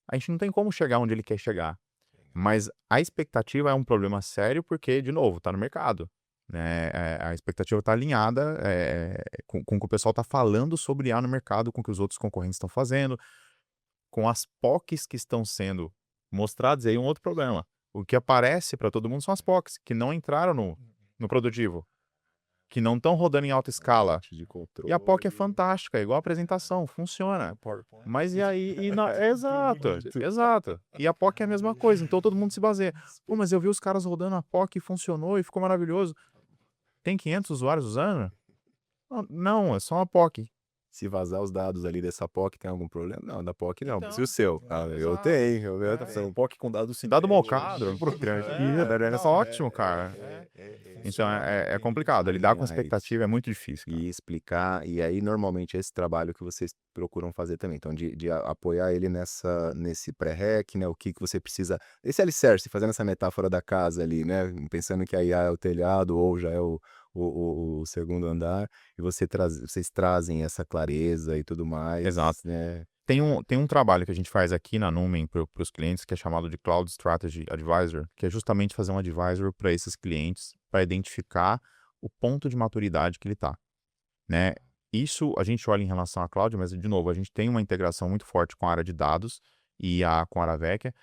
a gente não tem como chegar onde ele quer chegar. Mas a expectativa é um problema sério porque, de novo, está no mercado, né, a expectativa está alinhada, com o que o pessoal está falando sobre IA no mercado, com o que os outros concorrentes estão fazendo, com as POCs que estão sendo mostradas, e aí um outro problema, o que aparece para todo mundo são as POCs, que não entraram no produtivo, que não estão rodando em alta escala. De E a POC é controle. fantástica, é igual a apresentação, funciona. PowerPoint. Mas e aí exato, exato. E a POC é a mesma coisa, então todo mundo se baseia. "Pô, mas eu vi os caras rodando a POC e funcionou e ficou maravilhoso". Tem 500 usuários usando? Não, é só uma POC. Se vazar os dados ali dessa POC, tem algum problema? Não, da POC não, mas e o Então, seu? Ah, eu exato. tenho, o meu tá São POC com dados Dado sintéticos. mocado, Programa. é só ótimo, cara. Então é complicado, lidar com a Alinhar isso. expectativa é muito difícil, cara. E explicar, e aí normalmente esse trabalho que vocês procuram fazer também, então de apoiar ele nesse pré-req, né, o que você precisa, esse alicerce, fazendo essa metáfora da casa ali, né, pensando que a IA é o telhado ou já é o segundo andar, e vocês trazem essa clareza e tudo mais, Exato. né. Tem um trabalho que a gente faz aqui na Numen para os clientes que é chamado de Cloud Strategy Advisor, que é justamente fazer um advisor para esses clientes, para identificar o ponto de maturidade que ele está, né. Isso a gente olha em relação à cloud, mas de novo, a gente tem uma integração muito forte com a área de dados e com a Aravecchia.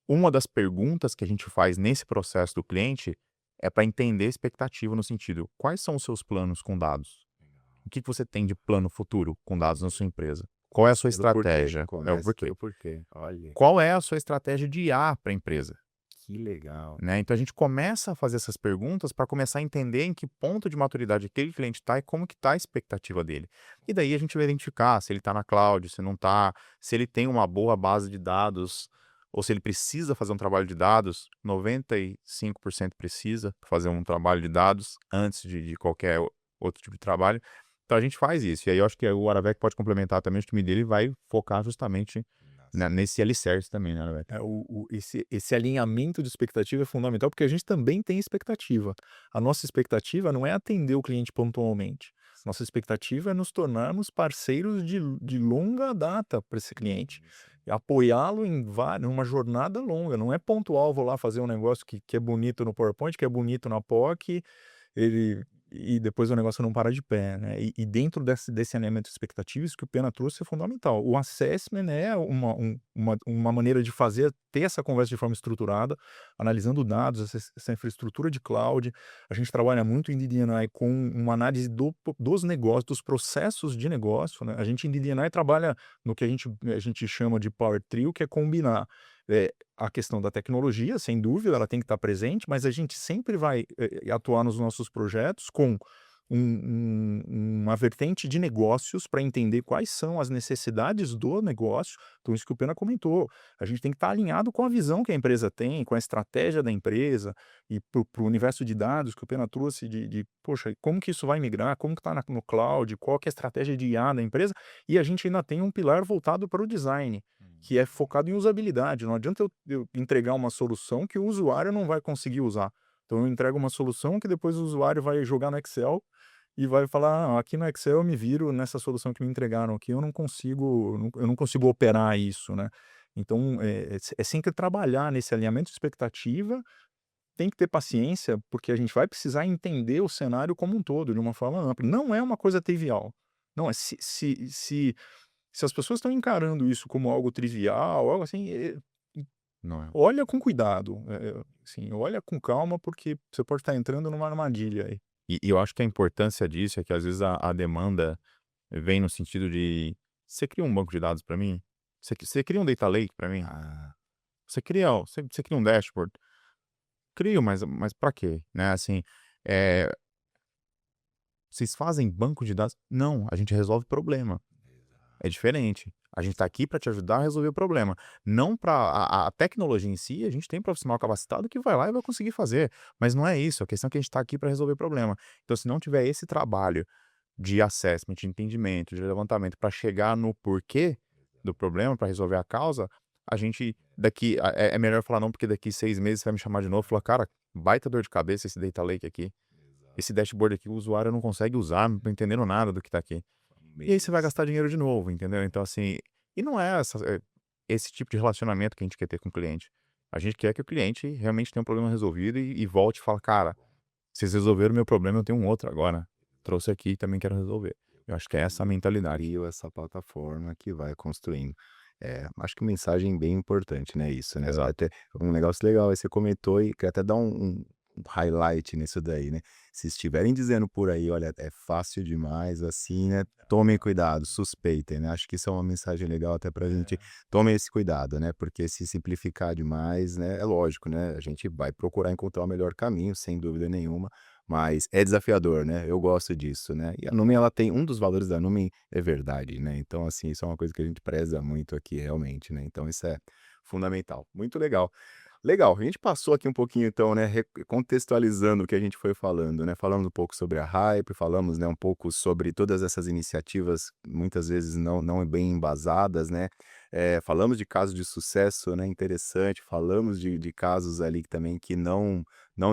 Uma das perguntas que a gente faz nesse processo do cliente é para entender a expectativa no sentido, quais são os seus planos com dados? O que que você tem de plano futuro com dados na sua empresa? Qual é a sua Pelo porquê, estratégia? É o começa porquê. pelo porquê. Olha, Qual é a sua estratégia de IA para a empresa? que legal. Né? Então a gente começa a fazer essas perguntas para começar a entender em que ponto de maturidade aquele cliente está e como que está a expectativa dele. E daí a gente vai identificar se ele está na cloud, se não está, se ele tem uma boa base de dados, ou se ele precisa fazer um trabalho de dados. 95% precisa fazer um trabalho de dados antes de qualquer outro tipo de trabalho. Então a gente faz isso. E aí eu acho que o Aravec pode complementar também, o time dele vai focar justamente Nossa. nesse alicerce também, né, Aravec? Esse alinhamento de expectativa é fundamental, porque a gente também tem expectativa. A nossa expectativa não é atender o cliente pontualmente. Nossa expectativa é nos tornarmos parceiros de longa data para esse cliente. E apoiá-lo numa jornada longa. Não é pontual, vou lá fazer um negócio que é bonito no PowerPoint, que é bonito na POC, e depois o negócio não para de pé, né? E dentro desse alinhamento de expectativas, isso que o Pena trouxe é fundamental. O assessment é uma maneira de ter essa conversa de forma estruturada, analisando dados, essa infraestrutura de cloud. A gente trabalha muito em DD&I com uma análise dos negócios, dos processos de negócio, né? A gente em DD&I trabalha no que a gente chama de Power Trio, que é combinar a questão da tecnologia, sem dúvida, ela tem que estar presente, mas a gente sempre vai atuar nos nossos projetos com uma vertente de negócios para entender quais são as necessidades do negócio. Então, isso que o Pena comentou, a gente tem que estar alinhado com a visão que a empresa tem, com a estratégia da empresa, e para o universo de dados que o Pena trouxe poxa, como que isso vai migrar, como que está no cloud, qual que é a estratégia de IA da empresa, e a gente ainda tem um pilar voltado para o design, que é focado em usabilidade. Não adianta eu entregar uma solução que o usuário não vai conseguir usar. Então eu entrego uma solução que depois o usuário vai jogar no Excel e vai falar, aqui no Excel eu me viro nessa solução que me entregaram aqui, eu não consigo operar isso, né? Então é sempre trabalhar nesse alinhamento de expectativa, tem que ter paciência, porque a gente vai precisar entender o cenário como um todo, de uma forma ampla. Não é uma coisa trivial. Não, se as pessoas estão encarando isso como algo trivial, algo assim, Não é? olha com cuidado, assim, olha com calma, porque você pode estar entrando numa armadilha aí. E eu acho que a importância disso é que às vezes a demanda vem no sentido de: você cria um banco de dados para mim? Você cria um data lake para mim? Ah, Você cria um dashboard? Crio, mas para quê? Né? Assim, é, vocês fazem banco de dados? Não, a gente resolve problema. É diferente. A gente está aqui para te ajudar a resolver o problema. Não para a tecnologia em si, a gente tem profissional capacitado que vai lá e vai conseguir fazer. Mas não é isso. A questão é que a gente está aqui para resolver problema. Então, se não tiver esse trabalho de assessment, de entendimento, de levantamento para chegar no porquê do problema, para resolver a causa, a gente é melhor falar não, porque daqui 6 meses você vai me chamar de novo e falar, cara, baita dor de cabeça esse data lake aqui. Esse dashboard aqui o usuário não consegue usar, não tô entendendo nada do que está aqui. E aí você vai gastar dinheiro de novo, entendeu? Então, assim, e não é esse tipo de relacionamento que a gente quer ter com o cliente. A gente quer que o cliente realmente tenha um problema resolvido e volte e fale, cara, vocês resolveram o meu problema, eu tenho um outro agora. Trouxe aqui e também quero resolver. Eu acho que é essa a mentalidade. crio essa plataforma que vai construindo. Acho que mensagem bem importante, né, isso, né, Exato. até um negócio legal aí você comentou e quer até dar um highlight nisso daí, né, se estiverem dizendo por aí: "Olha, é fácil demais assim, né, tomem cuidado, suspeitem", né, acho que isso é uma mensagem legal até pra gente, tomem esse cuidado, né, porque se simplificar demais, né, é lógico, né, a gente vai procurar encontrar o melhor caminho, sem dúvida nenhuma, mas é desafiador, né, eu gosto disso, né. E a Numen ela tem um dos valores da Numen é verdade, né, então assim, isso é uma coisa que a gente preza muito aqui realmente, né, então isso é fundamental. Muito legal. Legal, a gente passou aqui um pouquinho então, né, contextualizando o que a gente foi falando, né, falamos um pouco sobre a Hype, falamos, né, um pouco sobre todas essas iniciativas, muitas vezes não bem embasadas, né, falamos de casos de sucesso, né, interessante, falamos de casos ali também que não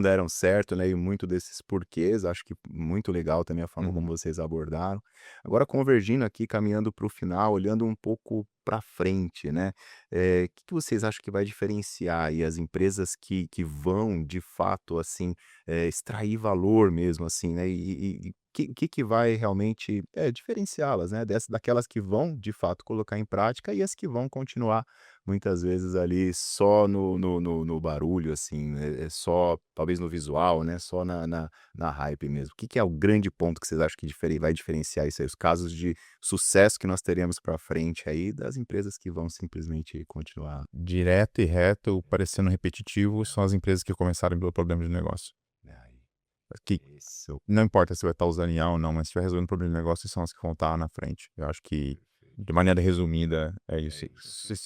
deram certo, né, e muito desses porquês, acho que muito legal também a forma como Uhum. vocês abordaram. Agora convergindo aqui, caminhando para o final, olhando um pouco para frente, né, que vocês acham que vai diferenciar aí as empresas que vão de fato, assim, extrair valor mesmo, assim, né, e que vai realmente, diferenciá-las, né, daquelas que vão de fato colocar em prática e as que vão continuar muitas vezes ali só no barulho, assim, só talvez no visual, né, só na hype mesmo. O que é o grande ponto que vocês acham que vai diferenciar isso aí? Os casos de sucesso que nós teremos para frente aí das empresas que vão simplesmente continuar. Direto e reto, parecendo repetitivo, são as empresas que começaram pelo problema de negócio. Ai, Que isso, não importa se vai estar usando IA ou não, mas se estiver resolvendo problema de negócio, são as que vão estar na frente. Eu acho que, de maneira resumida, é isso.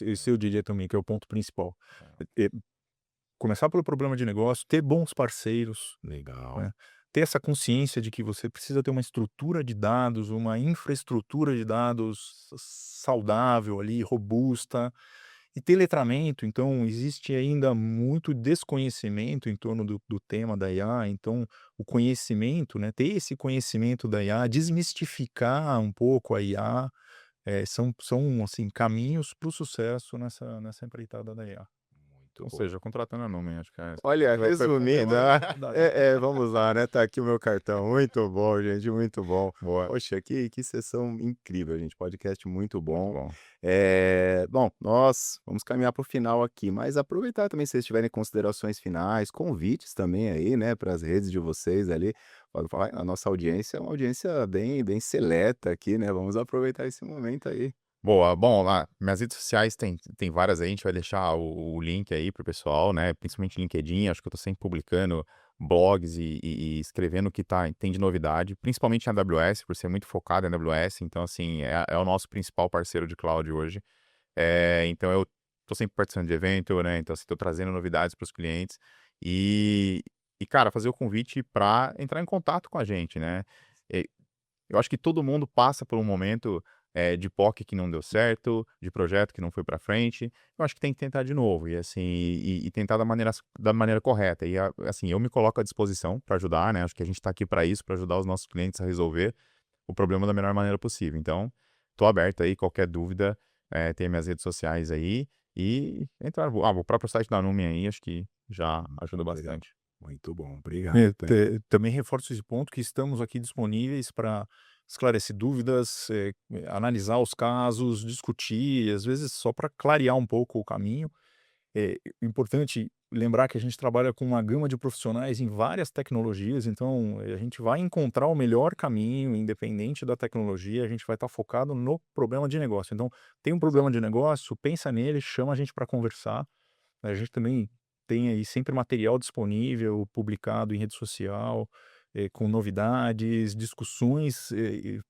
Esse eu diria também que é o ponto principal. É, começar pelo problema de negócio, ter bons parceiros, legal. né, ter essa consciência de que você precisa ter uma estrutura de dados, uma infraestrutura de dados saudável ali, robusta, e ter letramento. Então existe ainda muito desconhecimento em torno do tema da IA, então o conhecimento, né, ter esse conhecimento da IA, desmistificar um pouco a IA, são assim, caminhos para o sucesso nessa empreitada da IA. Muito Ou bom. seja, contratando a Numen, acho que é. Olha, resumindo, Verdade. vamos lá, né, tá aqui o meu cartão. Muito bom, gente, muito bom. Boa, Poxa, que sessão incrível, gente, podcast muito muito bom. bom. Bom, nós vamos caminhar para o final aqui, mas aproveitar também se vocês tiverem considerações finais, convites também aí, né, para as redes de vocês ali. Pode falar, a nossa audiência é uma audiência bem seleta aqui, né, vamos aproveitar esse momento aí. Boa, bom, lá, minhas redes sociais tem várias aí, a gente vai deixar o link aí pro pessoal, né? Principalmente LinkedIn, acho que eu tô sempre publicando blogs e escrevendo o que tem de novidade, principalmente em AWS, por ser muito focado em AWS, então, assim, é o nosso principal parceiro de cloud hoje. Então, eu tô sempre participando de evento, né? Então, assim, tô trazendo novidades para os clientes e, cara, fazer o convite para entrar em contato com a gente, né? E eu acho que todo mundo passa por um momento de POC que não deu certo, de projeto que não foi para frente. Eu acho que tem que tentar de novo e assim e tentar da maneira correta. E assim, eu me coloco à disposição para ajudar, né? Acho que a gente está aqui para isso, para ajudar os nossos clientes a resolver o problema da melhor maneira possível. Então, tô aberto aí, qualquer dúvida, tem minhas redes sociais aí e entrar. O próprio site da Numen aí, acho que já ajuda Legal. bastante. Muito bom, obrigado. Também reforço esse ponto que estamos aqui disponíveis para esclarecer dúvidas, analisar os casos, discutir, às vezes só para clarear um pouco o caminho. É importante lembrar que a gente trabalha com uma gama de profissionais em várias tecnologias, então a gente vai encontrar o melhor caminho, independente da tecnologia, a gente vai estar focado no problema de negócio. Então, tem um problema de negócio, pensa nele, chama a gente para conversar. A gente também tem aí sempre material disponível, publicado em rede social, com novidades, discussões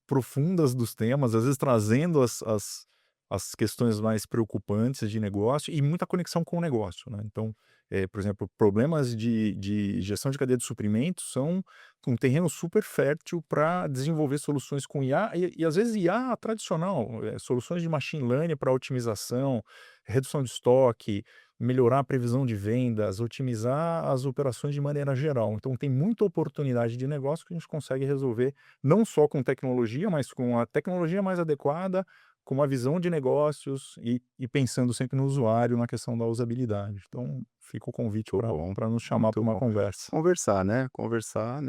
profundas dos temas, às vezes trazendo as questões mais preocupantes de negócio e muita conexão com o negócio, né? Então, por exemplo, problemas de gestão de cadeia de suprimentos são um terreno super fértil para desenvolver soluções com IA e às vezes IA tradicional, soluções de machine learning para otimização, redução de estoque, melhorar a previsão de vendas, otimizar as operações de maneira geral. Então, tem muita oportunidade de negócio que a gente consegue resolver não só com tecnologia, mas com a tecnologia mais adequada, com uma visão de negócios e pensando sempre no usuário, na questão da usabilidade. Então, fica o convite Muito bom, para nos chamar para muito uma bom. conversa. Conversar, né,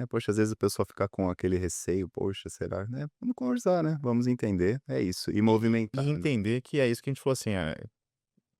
poxa, às vezes a pessoa fica com aquele receio, poxa, será, né, vamos conversar, né, vamos entender, é isso, e E movimentar, né. entender que é isso que a gente falou assim,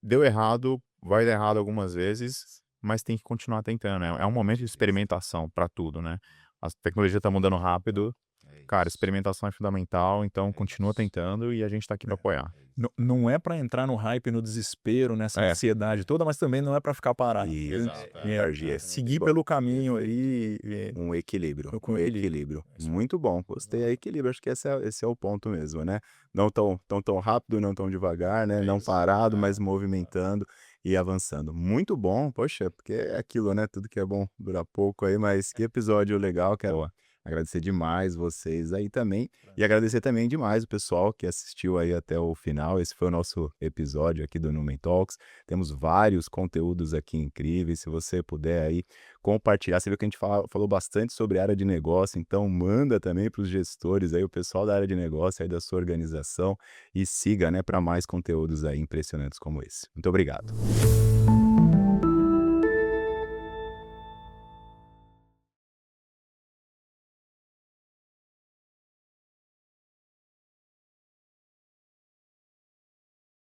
deu errado, vai dar errado algumas vezes, mas tem que continuar tentando, né? É um momento de experimentação para tudo, né? A tecnologia está mudando rápido, É cara, isso, experimentação é fundamental, então é continua isso. tentando e a gente está aqui para apoiar. Não é para entrar no hype, no desespero, nessa É, ansiedade toda, mas também não é para ficar parado, né? Exato, Seguir Bom, pelo caminho aí, um com equilíbrio. equilíbrio, muito bom, gostei, é equilíbrio, acho que esse é o ponto mesmo, né, não tão rápido, não tão devagar, né, é não isso. parado, mas movimentando e avançando. Muito bom, poxa, porque é aquilo, né, tudo que é bom dura pouco aí, mas que episódio legal, quero Boa. Agradecer demais vocês aí também. E agradecer também demais o pessoal que assistiu aí até o final. Esse foi o nosso episódio aqui do Numen Talks. Temos vários conteúdos aqui incríveis. Se você puder aí compartilhar, você viu que a gente falou bastante sobre área de negócio, então manda também para os gestores aí, o pessoal da área de negócio aí da sua organização e siga, né, para mais conteúdos aí impressionantes como esse. Muito obrigado.